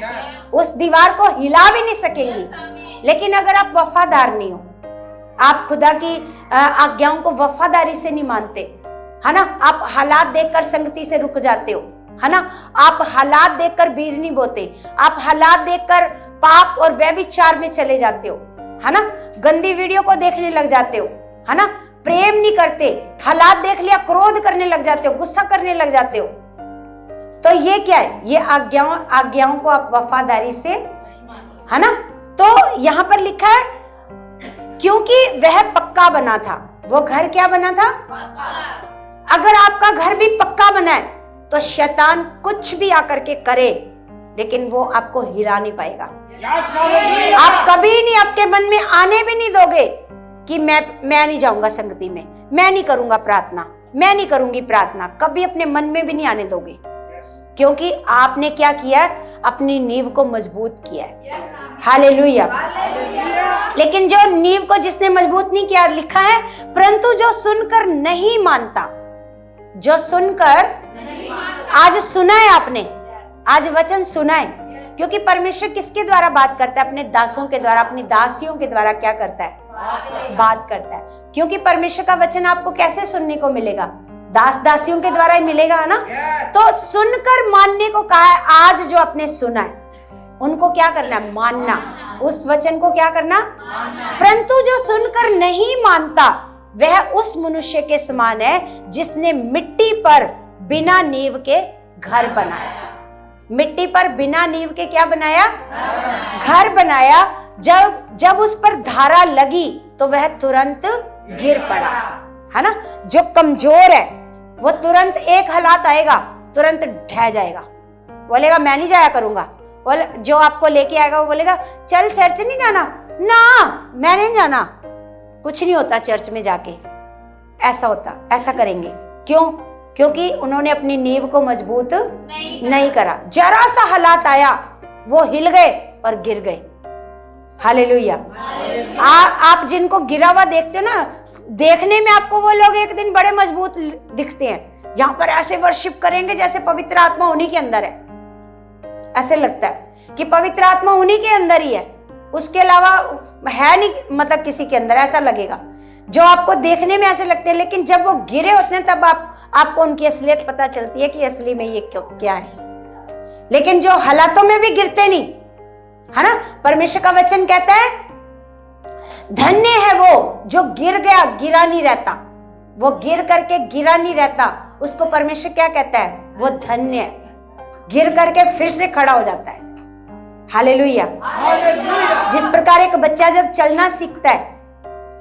उस दीवार को हिला भी नहीं सकेंगी। लेकिन अगर आप वफादार नहीं हो, आप खुदा की आज्ञाओं को वफादारी से नहीं मानते, है ना, आप हालात देखकर संगति से रुक जाते हो, है ना, आप हालात देखकर बीज नहीं बोते, आप हालात देखकर पाप और व्यभिचार में चले जाते हो, है ना, गंदी वीडियो को देखने लग जाते हो, है ना, प्रेम नहीं करते, हालात देख लिया क्रोध करने लग जाते हो, गुस्सा करने लग जाते हो। तो ये क्या है? ये आज्ञाओं को आप वफादारी से, है ना। तो यहां पर लिखा है, क्योंकि वह पक्का बना था। वो घर क्या बना था? अगर आपका घर भी पक्का बना है तो शैतान कुछ भी आकर के करे, लेकिन वो आपको हिला नहीं पाएगा। आप कभी नहीं, आपके मन में आने भी नहीं दोगे कि मैं नहीं जाऊंगा संगति में, मैं नहीं करूंगा प्रार्थना, मैं नहीं करूंगी प्रार्थना, कभी अपने मन में भी नहीं आने दोगे, क्योंकि आपने क्या किया? अपनी नींव को मजबूत किया है। हालेलुया। लेकिन जो नींव को जिसने मजबूत नहीं किया, लिखा है, परंतु जो सुनकर नहीं मानता, जो सुनकर, आज सुना है आपने, आज वचन सुना है, क्योंकि परमेश्वर किसके द्वारा बात करता है? अपने दासों के द्वारा, अपनी दासियों के द्वारा क्या करता है? बात करता है। क्योंकि परमेश्वर का वचन आपको कैसे सुनने को मिलेगा? दास दासियों के द्वारा ही मिलेगा, है ना। तो सुनकर मानने को कहा है। आज जो आपने सुना है उनको क्या करना है? मानना। उस वचन को क्या करना? परंतु जो सुनकर नहीं मानता वह उस मनुष्य के समान है जिसने मिट्टी पर बिना नींव के घर बनाया। मिट्टी पर बिना नींव के क्या बनाया? घर बनाया। जब उस पर धारा लगी तो वह तुरंत गिर पड़ा, है ना। जो कमजोर है वो तुरंत एक हालात आएगा, तुरंत ढह जाएगा, बोलेगा मैं नहीं जाया करूंगा। जो आपको लेके आएगा वो बोलेगा चल चर्च नहीं जाना, ना मैं नहीं जाना, कुछ नहीं होता चर्च में जाके, ऐसा होता, ऐसा करेंगे। क्यों? क्योंकि उन्होंने अपनी नींव को मजबूत नहीं करा। जरा सा हालात आया वो हिल गए और गिर गए। हालेलुया। आप जिनको गिरा हुआ देखते हो ना, देखने में आपको वो लोग एक दिन बड़े मजबूत दिखते हैं, यहाँ पर ऐसे वर्शिप करेंगे जैसे पवित्र आत्मा उन्हीं के अंदर है। ऐसे लगता है कि पवित्र आत्मा उन्हीं के अंदर ही है, उसके अलावा है नहीं, मतलब किसी के अंदर, ऐसा लगेगा। जो आपको देखने में ऐसे लगते हैं, लेकिन जब वो गिरे होते हैं तब आपको उनकी असलियत पता चलती है कि असली में ये क्या है। लेकिन जो हालातों में भी गिरते नहीं, है ना, परमेश्वर का वचन कहता है धन्य है वो जो गिर गया गिरा नहीं रहता, वो गिर करके गिरा नहीं रहता, उसको परमेश्वर क्या कहता है? वो धन्य है, गिर करके फिर से खड़ा हो जाता है। हालेलुया। जिस प्रकार एक बच्चा जब चलना सीखता है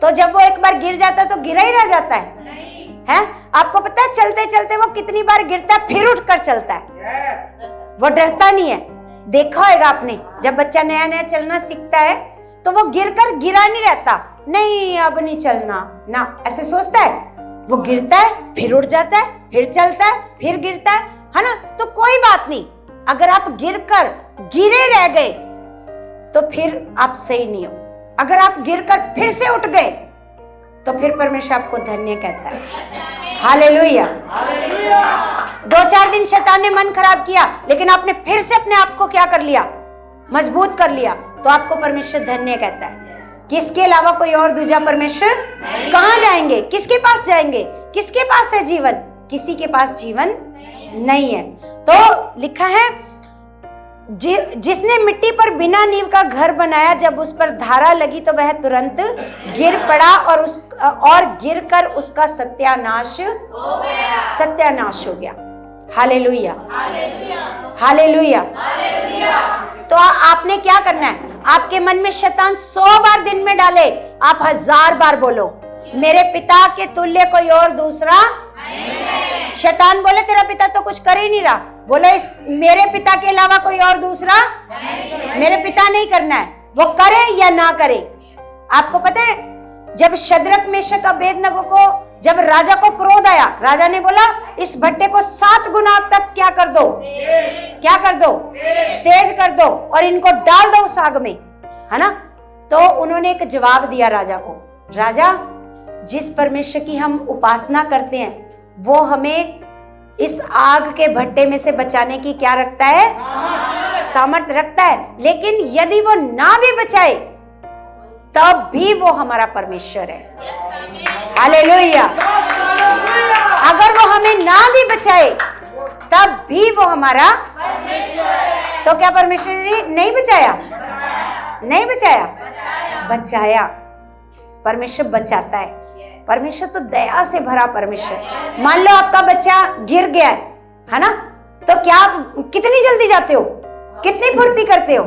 तो जब वो एक बार गिर जाता है तो गिरा ही रह जाता है? आपको पता है चलते चलते वो कितनी बार गिरता है फिर उठकर चलता है, वो डरता नहीं है। देखा होगा आपने, जब बच्चा नया नया चलना सीखता है तो वो गिरकर गिरा नहीं रहता, नहीं अब नहीं चलना ना, ऐसे सोचता है। वो गिरता है, फिर उठ जाता है, फिर चलता है, फिर गिरता है ना। तो कोई बात नहीं, अगर आप गिरकर गिरे रह गए तो फिर आप सही नहीं हो। अगर आप गिरकर फिर से उठ गए तो फिर परमेश्वर आपको धन्य कहता है। हालेलुया। 2-4 दिन शैतान ने मन खराब किया, लेकिन आपने फिर से अपने आप को क्या कर लिया, मजबूत कर लिया, तो आपको परमेश्वर धन्य कहता है। किसके अलावा कोई और दूजा परमेश्वर कहां जाएंगे, किसके पास जाएंगे, किसके पास है जीवन, किसी के पास जीवन नहीं है। तो लिखा है जिसने मिट्टी पर बिना नींव का घर बनाया, जब उस पर धारा लगी तो वह तुरंत गिर पड़ा और गिरकर उसका सत्यानाश हो गया। Hallelujah, hallelujah. तो आपने क्या करना है, आपके मन में शैतान 100 बार दिन में डाले, आप 1000 बार बोलो, मेरे पिता के तुल्य कोई और दूसरा। शैतान बोले तेरा पिता तो कुछ कर ही नहीं रहा, बोलो इस मेरे पिता के अलावा कोई और दूसरा मेरे पिता नहीं करना है, वो करे या ना करे। आपको पता है जब शद्रक मेशक अबेदनगो को जब राजा को क्रोध आया, राजा ने बोला इस भट्टे को 7 गुना तक क्या कर दो, तेज कर दो और इनको डाल दो उस आग में, है ना। तो उन्होंने एक जवाब दिया राजा को, राजा जिस परमेश्वर की हम उपासना करते हैं वो हमें इस आग के भट्टे में से बचाने की क्या रखता है, सामर्थ रखता है, लेकिन यदि वो ना भी बचाए तब भी वो हमारा परमेश्वर है। हालेलुया। अगर वो हमें ना भी बचाए तब भी वो हमारा तो क्या परमेश्वर ने नहीं बचाया, नहीं बचाया, बचाया। परमेश्वर बचाता है, परमेश्वर तो दया से भरा परमेश्वर। मान लो आपका बच्चा गिर गया है ना, तो क्या कितनी जल्दी जाते हो, कितनी फुर्ती करते हो।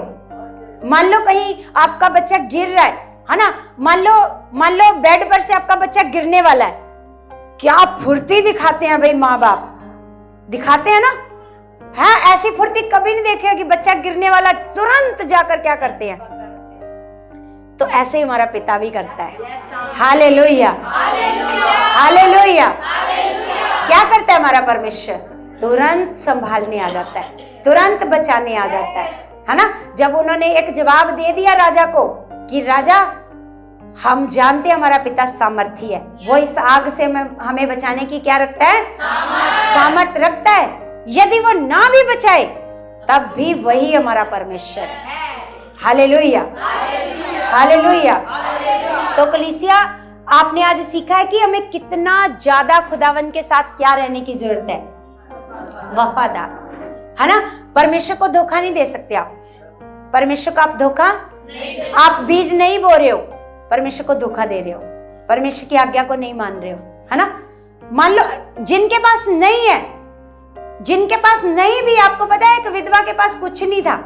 मान लो कहीं आपका बच्चा गिर रहा है ना, मान लो बेड पर से आपका बच्चा गिरने वाला है, क्या फुर्ती दिखाते हैं भाई, माँ बाप दिखाते हैं ना। हाँ, ऐसी फुर्ती कभी नहीं देखी कि बच्चा गिरने वाला तुरंत जाकर क्या करते हैं, तो ऐसे ही हमारा पिता भी करता है। Hallelujah, hallelujah. क्या करता है हमारा परमेश्वर, तुरंत संभालने आ जाता है, तुरंत बचाने आ जाता है ना। जब उन्होंने एक जवाब दे दिया राजा को कि राजा हम जानते हैं हमारा पिता सामर्थी है, वो इस आग से हमें बचाने की क्या रखता है, सामर्थ रखता है, यदि वो ना भी बचाए तब भी वही हमारा परमेश्वर है। Hallelujah, hallelujah. तो कलीसिया आपने आज सीखा है कि हमें कितना ज्यादा खुदावन के साथ क्या रहने की जरूरत है, वफादार, है ना। परमेश्वर को धोखा नहीं दे सकते आप, परमेश्वर को आप धोखा, आप बीज नहीं बो रहे हो, परमेश्वर को धोखा दे रहे हो, परमेश्वर की आज्ञा को नहीं मान रहे हो, है ना। मान लो जिनके पास नहीं है, जिनके पास नहीं भी, आपको पता है एक विधवा के पास कुछ नहीं था,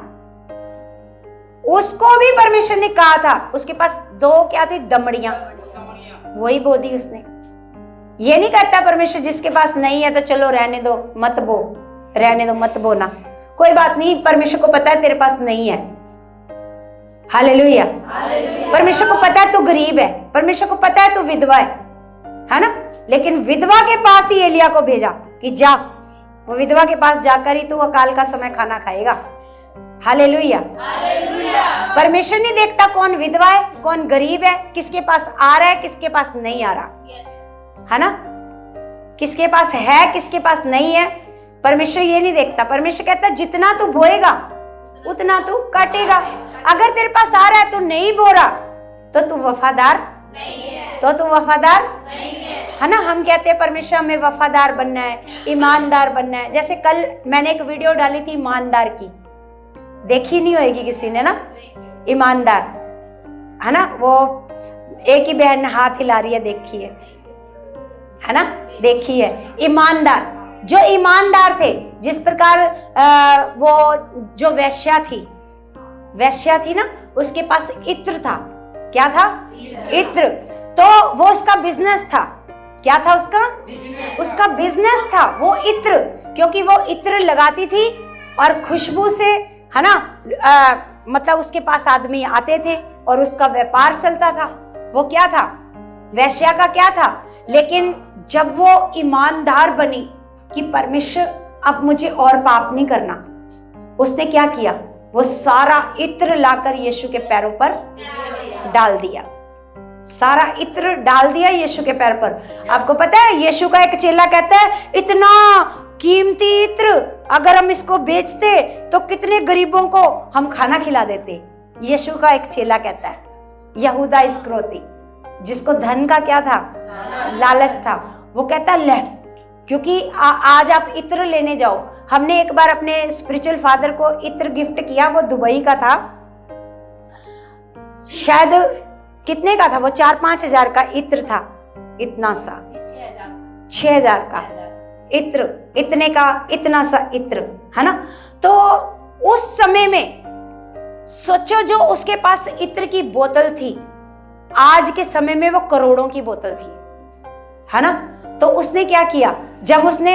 उसको भी परमेश्वर ने कहा था, उसके पास 2 क्या थी, दमड़ियां, वही बो दी उसने। ये नहीं कहता परमेश्वर जिसके पास नहीं है तो चलो रहने दो, मत बो, रहने दो, मत बोना, कोई बात नहीं, परमेश्वर को पता है तेरे पास नहीं है। हालेलुया। परमेश्वर को पता है तू गरीब है, परमेश्वर को पता है तू विधवा है ना। लेकिन विधवा के पास ही एलिया को भेजा कि जा, वो विधवा के पास जाकर ही तू अकाल का समय खाना खाएगा। हालेलुया। परमेश्वर नहीं देखता कौन विधवा है, कौन गरीब है, किसके पास आ रहा है, किसके पास नहीं आ रहा, है ना, किसके पास है, किसके पास नहीं है, परमेश्वर ये नहीं देखता। परमेश्वर कहता है जितना तू बोएगा उतना तू काटेगा। अगर तेरे पास आ रहा है, तू नहीं बो रहा, तो तू वफादार नहीं है, तो तू वफादार नहीं है ना। हम कहते हैं परमेश्वर हमें वफादार बनना है, ईमानदार बनना है। जैसे कल मैंने एक वीडियो डाली थी ईमानदार की, देखी नहीं होगी किसी ने ना, ईमानदार, है ना। वो एक ही बहन हाथ हिला रही है, देखी है ना, देखी है। ईमानदार, जो ईमानदार थे, जिस प्रकार वो जो वेश्या थी ना, उसके पास इत्र था, क्या था, इत्र, तो वो उसका बिजनेस था, क्या था उसका बिजनेस था वो इत्र, क्योंकि वो इत्र लगाती थी और खुशबू से, है ना, मतलब उसके पास आदमी आते थे और उसका व्यापार चलता था। वो क्या था? वेश्या का क्या था? लेकिन जब वो ईमानदार बनी कि परमेश्वर अब मुझे और पाप नहीं करना, उसने क्या किया? वो सारा इत्र लाकर यीशु के पैरों पर डाल दिया। सारा इत्र डाल दिया यीशु के पैर पर। आपको पता है, यीशु का एक चेला कहता है, इतना कीमती इत्र अगर हम इसको बेचते तो कितने गरीबों को हम खाना खिला देते। यीशु का एक चेला कहता है, यहूदा इस्करियोती, जिसको धन का क्या था? लालच था। वो कहता ले, क्योंकि आज आप इत्र लेने जाओ। हमने एक बार अपने स्पिरिचुअल फादर को इत्र गिफ्ट किया। वो दुबई का था, शायद कितने का था वो? 4-5 हजार का इत्र था, इतना सा 6,000 का इत्र, इतने का इतना सा इत्र, है ना। तो उस समय में सोचो, जो उसके पास इत्र की बोतल थी, आज के समय में वो करोड़ों की बोतल थी, है ना। तो उसने क्या किया? जब उसने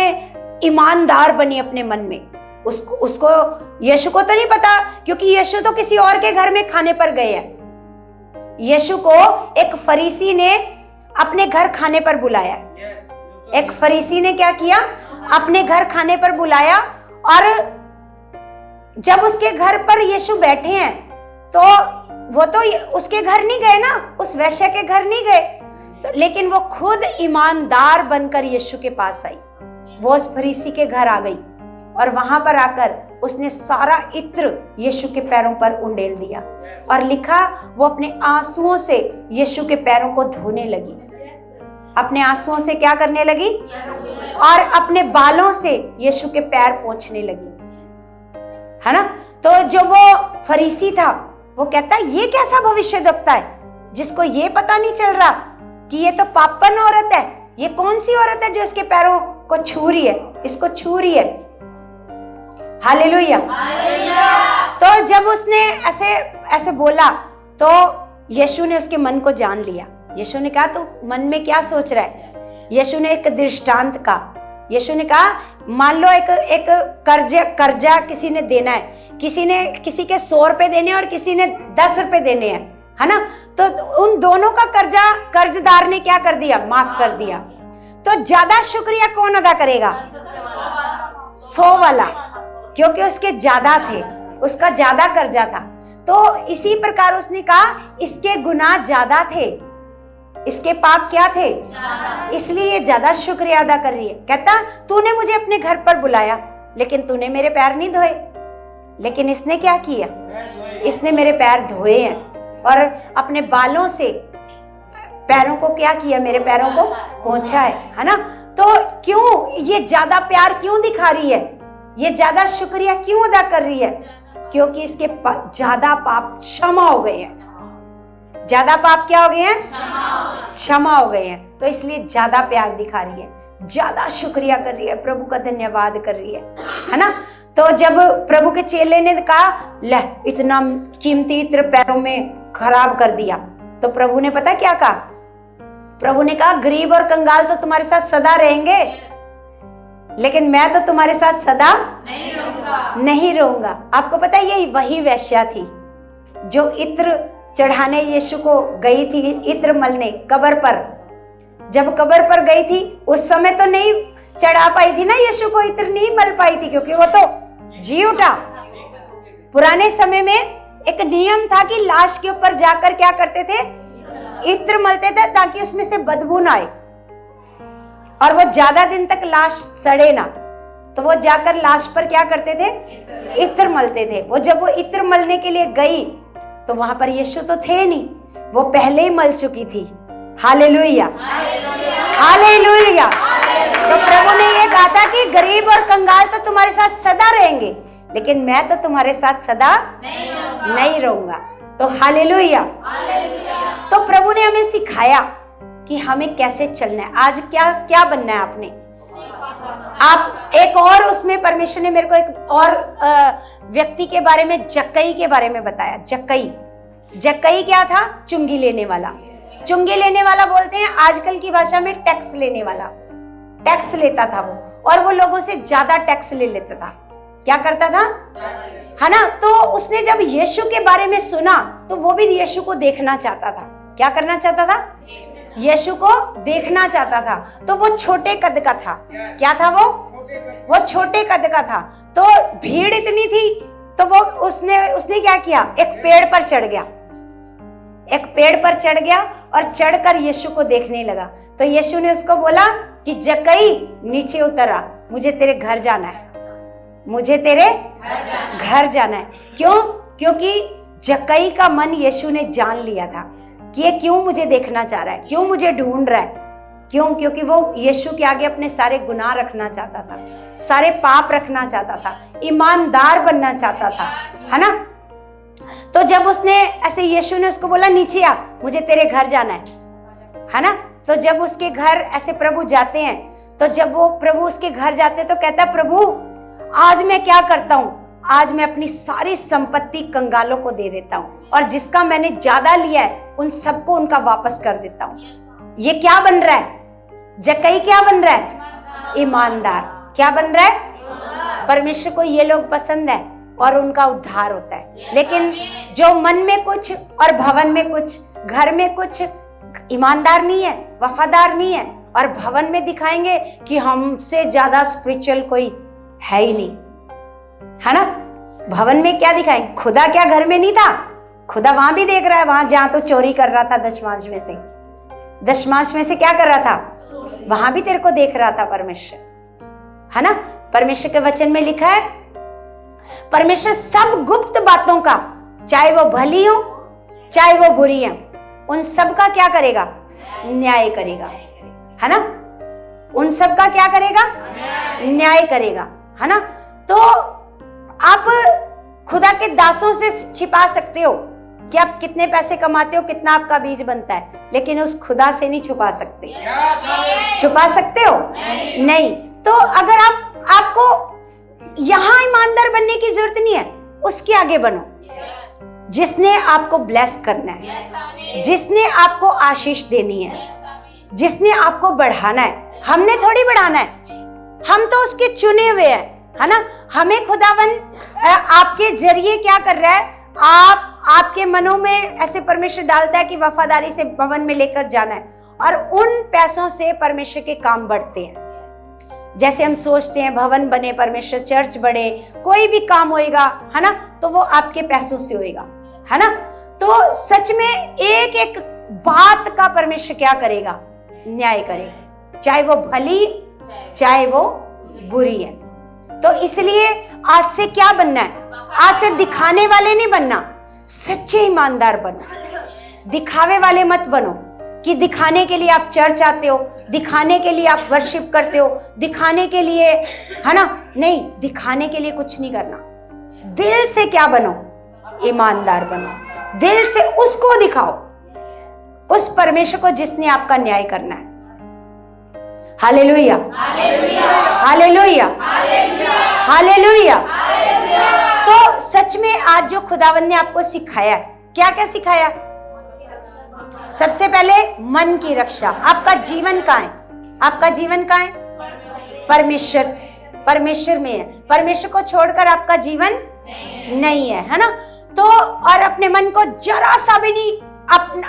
ईमानदार बनी अपने मन में, उसको यीशु को तो नहीं पता, क्योंकि यीशु तो किसी और के घर में खाने पर गए हैं। यीशु को एक फरीसी ने अपने घर खाने पर बुलाया। एक फरीसी ने क्या किया? अपने घर खाने पर बुलाया, और जब उसके घर पर यीशु बैठे हैं तो वो तो उसके घर नहीं गए ना, उस वैश्य के घर नहीं गए, तो लेकिन वो खुद ईमानदार बनकर यीशु के पास आई। वो उस फरीसी के घर आ गई और वहां पर आकर उसने सारा इत्र यीशु के पैरों पर उंडेल दिया, और लिखा वो अपने आंसुओं से यीशु के पैरों को धोने लगी। अपने आंसुओं से क्या करने लगी? और अपने बालों से यीशु के पैर पोंछने लगी, है ना। तो जो वो फरीसी था वो कहता है, ये कैसा भविष्यद्वक्ता है जिसको ये पता नहीं चल रहा कि ये तो पापन औरत है। ये कौन सी औरत है जो इसके पैरों को छू रही है, इसको छू रही है? हालेलुया। तो जब उसने ऐसे बोला तो यीशु ने उसके मन को जान लिया। यीशु ने कहा, तू मन में क्या सोच रहा है? यीशु ने एक दृष्टांत कहा। यीशु ने कहा, मान लो एक कर्जा किसी ने देना है, किसी के 100 रुपए देने और किसी ने 10 रुपए देने हैं, है ना। तो उन दोनों का कर्जा कर्जदार ने क्या कर दिया? माफ कर दिया। तो ज्यादा शुक्रिया कौन अदा करेगा? 100 वाला, क्योंकि उसके ज्यादा थे, उसका ज्यादा कर्जा था। तो इसी प्रकार उसने कहा, इसके गुनाह ज्यादा थे, इसके पाप क्या थे, इसलिए ये ज्यादा शुक्रिया अदा कर रही है। कहता, तूने मुझे अपने घर पर बुलाया लेकिन तूने मेरे पैर नहीं धोए। लेकिन इसने क्या किया? इसने मेरे पैर धोए हैं और अपने बालों से पैरों को क्या किया? मेरे पैरों को पोंछा है ना। तो क्यों ये ज्यादा प्यार क्यों दिखा रही है? ये ज्यादा शुक्रिया क्यों अदा कर रही है? क्योंकि इसके ज्यादा पाप क्षमा हो गए हैं। ज्यादा पाप क्या हो गए हैं? क्षमा हो गए हैं। तो इसलिए ज्यादा प्यार दिखा रही है, ज्यादा शुक्रिया कर रही है, प्रभु का धन्यवाद कर रही है ना। तो जब प्रभु के चेले ने कहा, ले इतना कीमती इत्र पैरों में खराब कर दिया, तो प्रभु ने पता क्या कहा? प्रभु ने कहा, गरीब और कंगाल तो तुम्हारे साथ सदा रहेंगे, लेकिन मैं तो तुम्हारे साथ सदा नहीं रहूंगा। आपको पता है, ये वही वेश्या थी जो इत्र चढ़ाने यीशु को गई थी, इत्र मलने कब्र पर। जब कब्र पर गई थी उस समय तो नहीं चढ़ा पाई थी ना यीशु को, इत्र नहीं मल पाई थी, क्योंकि वो तो जी उठा। पुराने समय में एक नियम था कि लाश के ऊपर जाकर क्या करते थे? इत्र मलते थे, ताकि उसमें से बदबू ना आए और वो ज्यादा दिन तक लाश सड़े ना। तो वो जाकर लाश पर क्या करते थे? इत्र मलते थे। वो जब वो इत्र मलने के लिए गई तो वहां पर यीशु तो थे नहीं, वो पहले ही मल चुकी थी। Hallelujah, hallelujah. तो प्रभु ने ये कहा था कि गरीब और कंगाल तो तुम्हारे साथ सदा रहेंगे, लेकिन मैं तो तुम्हारे साथ सदा नहीं रहूंगा। तो हालेलुया। तो प्रभु ने हमें सिखाया कि हमें कैसे चलना है। आज क्या बनना है आपने? आप एक और उसमें परमेश्वर ने मेरे को एक और व्यक्ति के बारे में, जक्कई के बारे में बताया। जक्कई क्या था? चुंगी लेने वाला। चुंगी लेने वाला बोलते हैं आजकल की भाषा में टैक्स लेने वाला। टैक्स लेता था वो, और वो लोगों से ज्यादा टैक्स ले लेता था। क्या करता था? है ना। तो उसने जब यीशु के बारे में सुना तो वो भी यीशु को देखना चाहता था। क्या करना चाहता था? यीशु को देखना चाहता था। तो वो छोटे कद का था। क्या था वो छोटे कद का था। तो भीड़ इतनी थी तो वो उसने क्या किया, एक पेड़ पर चढ़ गया और चढ़कर यीशु को देखने लगा। तो यीशु ने उसको बोला कि जक्कई नीचे उतर आ, मुझे तेरे घर जाना है, मुझे तेरे घर जाना है। क्यों? क्योंकि जक्कई का मन यीशु ने जान लिया था कि ये क्यों मुझे देखना चाह रहा है, क्यों मुझे ढूंढ रहा है। क्यों? क्योंकि वो यीशु के आगे अपने सारे गुनाह रखना चाहता था, सारे पाप रखना चाहता था, ईमानदार बनना चाहता था, है ना। तो जब उसने ऐसे, यीशु ने उसको बोला नीचे आ, मुझे तेरे घर जाना है ना। तो जब उसके घर ऐसे प्रभु जाते हैं, तो जब वो प्रभु उसके घर जाते हैं तो कहता है, प्रभु आज मैं क्या करता हूँ, आज मैं अपनी सारी संपत्ति कंगालों को दे देता हूँ और जिसका मैंने ज्यादा लिया है उन सबको उनका वापस कर देता हूँ। ये क्या बन रहा है? जक्कई क्या बन रहा है? ईमानदार। क्या बन रहा है? परमेश्वर को ये लोग पसंद है और उनका उद्धार होता है। लेकिन जो मन में कुछ और भवन में कुछ, घर में कुछ, ईमानदार नहीं है, वफादार नहीं है और भवन में दिखाएंगे कि हमसे ज्यादा स्पिरिचुअल कोई है ही नहीं, है ना। भवन में क्या दिखाएंगे? खुदा क्या घर में नहीं था? खुदा वहां भी देख रहा है। वहां जहां तो चोरी कर रहा था दशमांश में से क्या कर रहा था? वहां भी तेरे को देख रहा था परमेश्वर, है ना। परमेश्वर के वचन में लिखा है, परमेश्वर सब गुप्त बातों का, चाहे वो भली हो चाहे वो बुरी हो, उन सब का क्या करेगा? न्याय करेगा, है ना। उन सब का क्या करेगा? न्याय करेगा, है ना। तो आप खुदा के दासों से छिपा सकते हो कि आप कितने पैसे कमाते हो, कितना आपका बीज बनता है, लेकिन उस खुदा से नहीं छुपा सकते। छुपा सकते हो? नहीं। तो अगर आपको यहाँ ईमानदार बनने की जरूरत नहीं है, उसके आगे बनो जिसने आपको ब्लेस करना है, जिसने आपको आशीष देनी है, जिसने आपको बढ़ाना है। हमने थोड़ी बढ़ाना है, हम तो उसके चुने हुए हैं, है ना। हमें खुदावन आपके जरिए क्या कर रहा है? आपके मनों में ऐसे परमेश्वर डालता है कि वफादारी से भवन में लेकर जाना है और उन पैसों से परमेश्वर के काम बढ़ते हैं। जैसे हम सोचते हैं भवन बने, परमेश्वर चर्च बढ़े, कोई भी काम होएगा, है ना, तो वो आपके पैसों से होएगा, है ना। तो सच में एक एक बात का परमेश्वर क्या करेगा? न्याय करेगा, चाहे वो भली चाहे वो बुरी है। तो इसलिए आज से क्या बनना है? आज से दिखाने वाले नहीं बनना, सच्चे ईमानदार बनो। दिखावे वाले मत बनो कि दिखाने के लिए आप चर्च आते हो, दिखाने के लिए आप वर्शिप करते हो, दिखाने के लिए, है ना। नहीं, दिखाने के लिए कुछ नहीं करना। दिल से क्या बनो? ईमानदार बनो। दिल से उसको दिखाओ, उस परमेश्वर को जिसने आपका न्याय करना है। Hallelujah, hallelujah, hallelujah. तो सच में आज जो खुदावन ने आपको सिखाया, क्या क्या सिखाया? सबसे पहले मन की रक्षा। आपका जीवन कहाँ है? आपका जीवन कहाँ है? परमेश्वर में है। परमेश्वर को छोड़कर आपका जीवन नहीं है ना। तो और अपने मन को जरा सा भी नहीं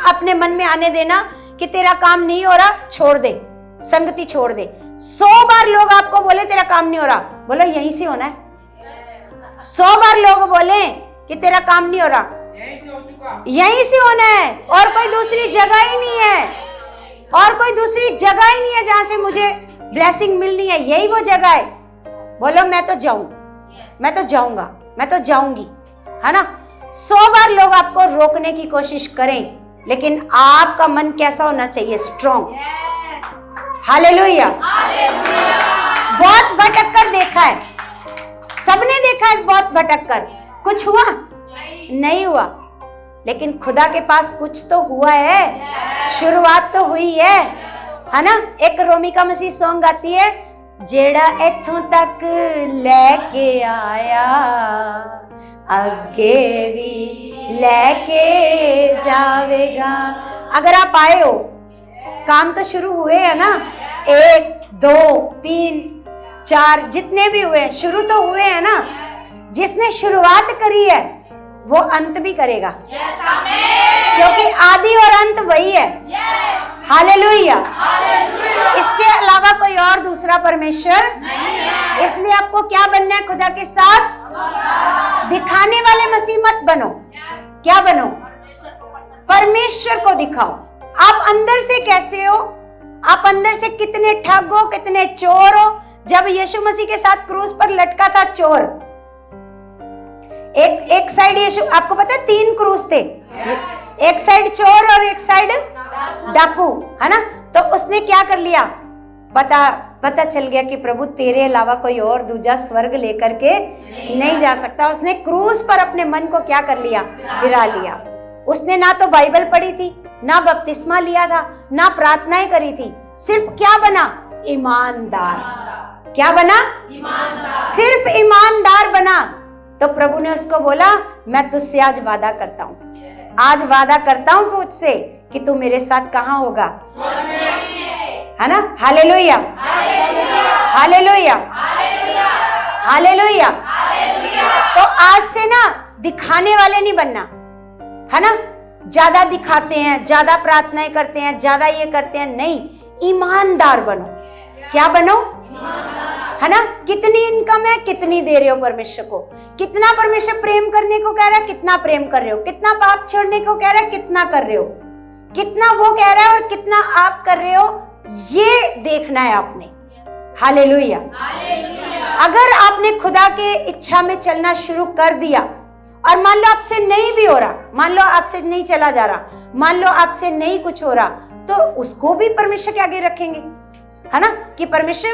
अपने मन में आने देना कि तेरा काम नहीं हो रहा, छोड़ दे, संगति छोड़ दे। 100 बार लोग आपको बोले तेरा काम नहीं हो रहा, बोलो यहीं से होना है। 100 बार लोग बोले कि तेरा काम नहीं हो रहा, यहीं से होना है, और कोई दूसरी जगह ही नहीं है, और कोई दूसरी जगह ही नहीं है जहां से मुझे ब्लेसिंग मिलनी है, यही वो जगह है। बोलो मैं तो जाऊं, मैं तो जाऊंगा, मैं तो जाऊंगी, है ना। 100 बार लोग आपको रोकने की कोशिश करें, लेकिन आपका मन कैसा होना चाहिए? स्ट्रॉन्ग। हालेलुया। बहुत भटक कर देखा है, सबने देखा है, बहुत भटक कर। कुछ हुआ? नहीं हुआ। लेकिन खुदा के पास कुछ तो हुआ है, शुरुआत तो हुई है ना। एक रोमिका मसीह सॉन्ग गाती है, जेड़ा इथों तक लेके आया अगे भी लेके जावेगा। अगर आप आए हो, काम तो शुरू हुए है ना, 1 2 3 4 जितने भी हुए, शुरू तो हुए हैं ना। जिसने शुरुआत करी है वो अंत भी करेगा, क्योंकि आदि और अंत वही है। हालेलुया। इसके अलावा कोई और दूसरा परमेश्वर नहीं है। इसलिए आपको क्या बनना है? खुदा के साथ दिखाने वाले मसीह मत बनो। क्या बनो? परमेश्वर को दिखाओ। आप अंदर से कैसे हो? आप अंदर से कितने ठग हो, कितने चोर हो। जब यीशु मसीह के साथ क्रूस पर लटका था चोर, एक साइड यीशु, आपको पता है 3 क्रूस थे, एक साइड चोर और एक साइड डाकू, है ना। तो उसने क्या कर लिया? पता चल गया कि प्रभु तेरे अलावा कोई और दूजा स्वर्ग लेकर के नहीं जा सकता। उसने क्रूस पर अपने मन को क्या कर लिया? गिरा लिया। उसने ना तो बाइबल पढ़ी थी, ना बपतिस्मा लिया था, ना प्रार्थनाएं करी थी। सिर्फ क्या बना? ईमानदार। क्या बना? ईमानदार। सिर्फ ईमानदार बना। तो प्रभु ने उसको बोला, मैं तुझसे आज वादा करता हूं, आज वादा करता हूं तुझसे कि तू मेरे साथ कहां होगा? है ना। Hallelujah, hallelujah, hallelujah. तो आज से ना दिखाने वाले नहीं बनना, है ना। ज्यादा दिखाते हैं, ज्यादा प्रार्थनाएं करते हैं, ज्यादा ये करते हैं, नहीं, ईमानदार बनो। क्या बनो? है ना। कितनी इनकम है, कितनी दे रहे हो परमेश्वर को? कितना परमेश्वर प्रेम करने को कह रहा है, कितना प्रेम कर रहे हो? कितना पाप छोड़ने को कह रहा है, कितना कर रहे हो? कितना वो कह रहा है और कितना आप कर रहे हो, ये देखना है आपने। हालेलुया। अगर आपने खुदा के इच्छा में चलना शुरू कर दिया और मान लो आपसे नहीं भी हो रहा, मान लो आपसे नहीं चला जा रहा, मान लो आपसे नहीं कुछ हो रहा, तो उसको भी परमेश्वर के आगे रखेंगे, है ना। कि परमेश्वर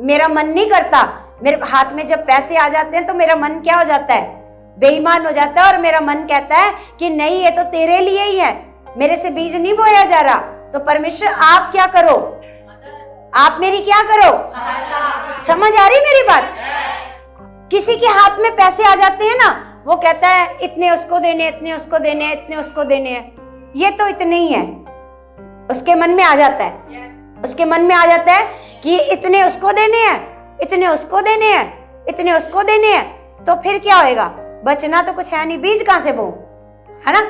मेरा मन नहीं करता, मेरे हाथ में जब पैसे आ जाते हैं तो मेरा मन क्या हो जाता है? बेईमान हो जाता है। और मेरा मन कहता है कि नहीं, ये तो तेरे लिए ही है, मेरे से बीज नहीं बोया जा रहा। तो परमेश्वर आप क्या करो? आप मेरी क्या करो? समझ आ रही मेरी बात? किसी के हाथ में पैसे आ जाते हैं ना, वो कहता है इतने उसको देने, इतने उसको देने, इतने उसको देने हैं, ये तो इतने ही है। उसके मन में आ जाता है, उसके मन में आ जाता है कि इतने उसको देने हैं, इतने उसको देने हैं, इतने उसको देने हैं। तो फिर क्या होएगा? बचना तो कुछ है नहीं, बीज कहां से बोऊं, है ना।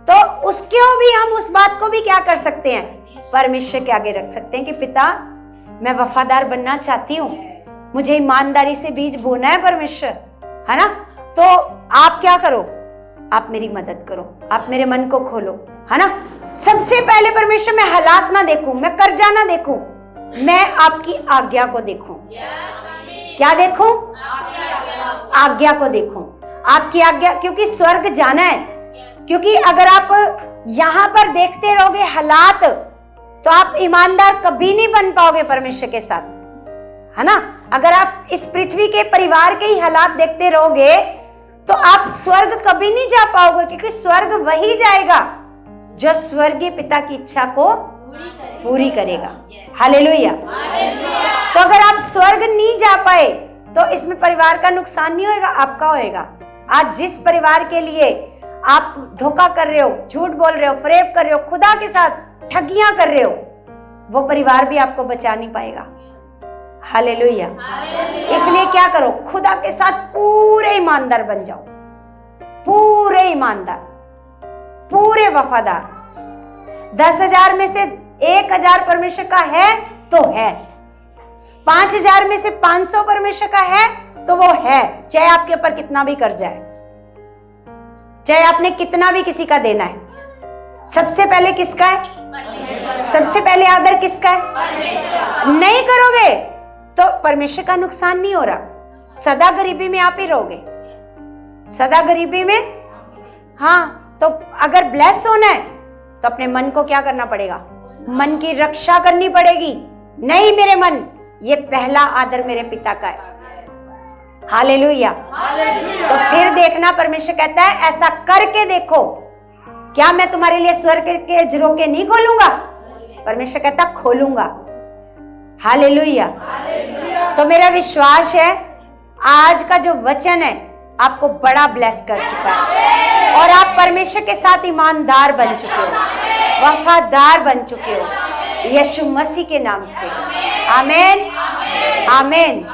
तो उसको भी हम उस बात को भी क्या कर सकते हैं? परमेश्वर के आगे रख सकते हैं कि पिता, मैं वफादार बनना चाहती हूँ, मुझे ईमानदारी से बीज बोना है परमेश्वर, है ना। तो आप क्या करो? आप मेरी मदद करो, आप मेरे मन को खोलो, है ना। सबसे पहले परमेश्वर, मैं हालात ना देखूं, मैं कर्जा ना देखूं, मैं आपकी आज्ञा को देखूं। क्या देखूं? आज्ञा को देखूं, आपकी आज्ञा। क्योंकि स्वर्ग जाना है। क्योंकि अगर आप यहां पर देखते रहोगे हालात, तो आप ईमानदार कभी नहीं बन पाओगे परमेश्वर के साथ, है ना। अगर आप इस पृथ्वी के परिवार के ही हालात देखते रहोगे तो आप स्वर्ग कभी नहीं जा पाओगे। क्योंकि स्वर्ग वही जाएगा जो स्वर्गीय पिता की इच्छा को पूरी करेगा। हालेलुया। तो अगर आप स्वर्ग नहीं जा पाए तो इसमें परिवार का नुकसान नहीं होएगा, आपका होएगा। आज जिस परिवार के लिए आप धोखा कर रहे हो, झूठ बोल रहे हो, फरेब कर रहे हो, खुदा के साथ ठगियां कर रहे हो, वो परिवार भी आपको बचा नहीं पाएगा। हालेलुया। इसलिए क्या करो? खुदा के साथ पूरे ईमानदार बन जाओ, पूरे ईमानदार, पूरे वफादार। 10,000 में से 1,000 परमेश्वर का है तो है, 5,000 में से 500 परमेश्वर का है तो वो है, चाहे आपके ऊपर कितना भी कर जाए, चाहे आपने कितना भी किसी का देना है। सबसे पहले किसका है? सबसे पहले आदर किसका है? नहीं करोगे तो परमेश्वर का नुकसान नहीं हो रहा। सदा गरीबी में आप ही रहोगे, सदा गरीबी में। हाँ, तो अगर ब्लेस होना है तो अपने मन को क्या करना पड़ेगा? मन की रक्षा करनी पड़ेगी। नहीं मेरे मन, ये पहला आदर मेरे पिता का है। हालेलुया। तो फिर देखना, परमेश्वर कहता है ऐसा करके देखो, क्या मैं तुम्हारे लिए स्वर्ग के झरोखे नहीं खोलूंगा? परमेश्वर कहता खोलूंगा। हालेलुया। तो मेरा विश्वास है आज का जो वचन है आपको बड़ा ब्लेस कर चुका है और आप परमेश्वर के साथ ईमानदार बन चुके हो, वफादार बन चुके हो, यीशु मसीह के नाम से। आमीन, आमीन।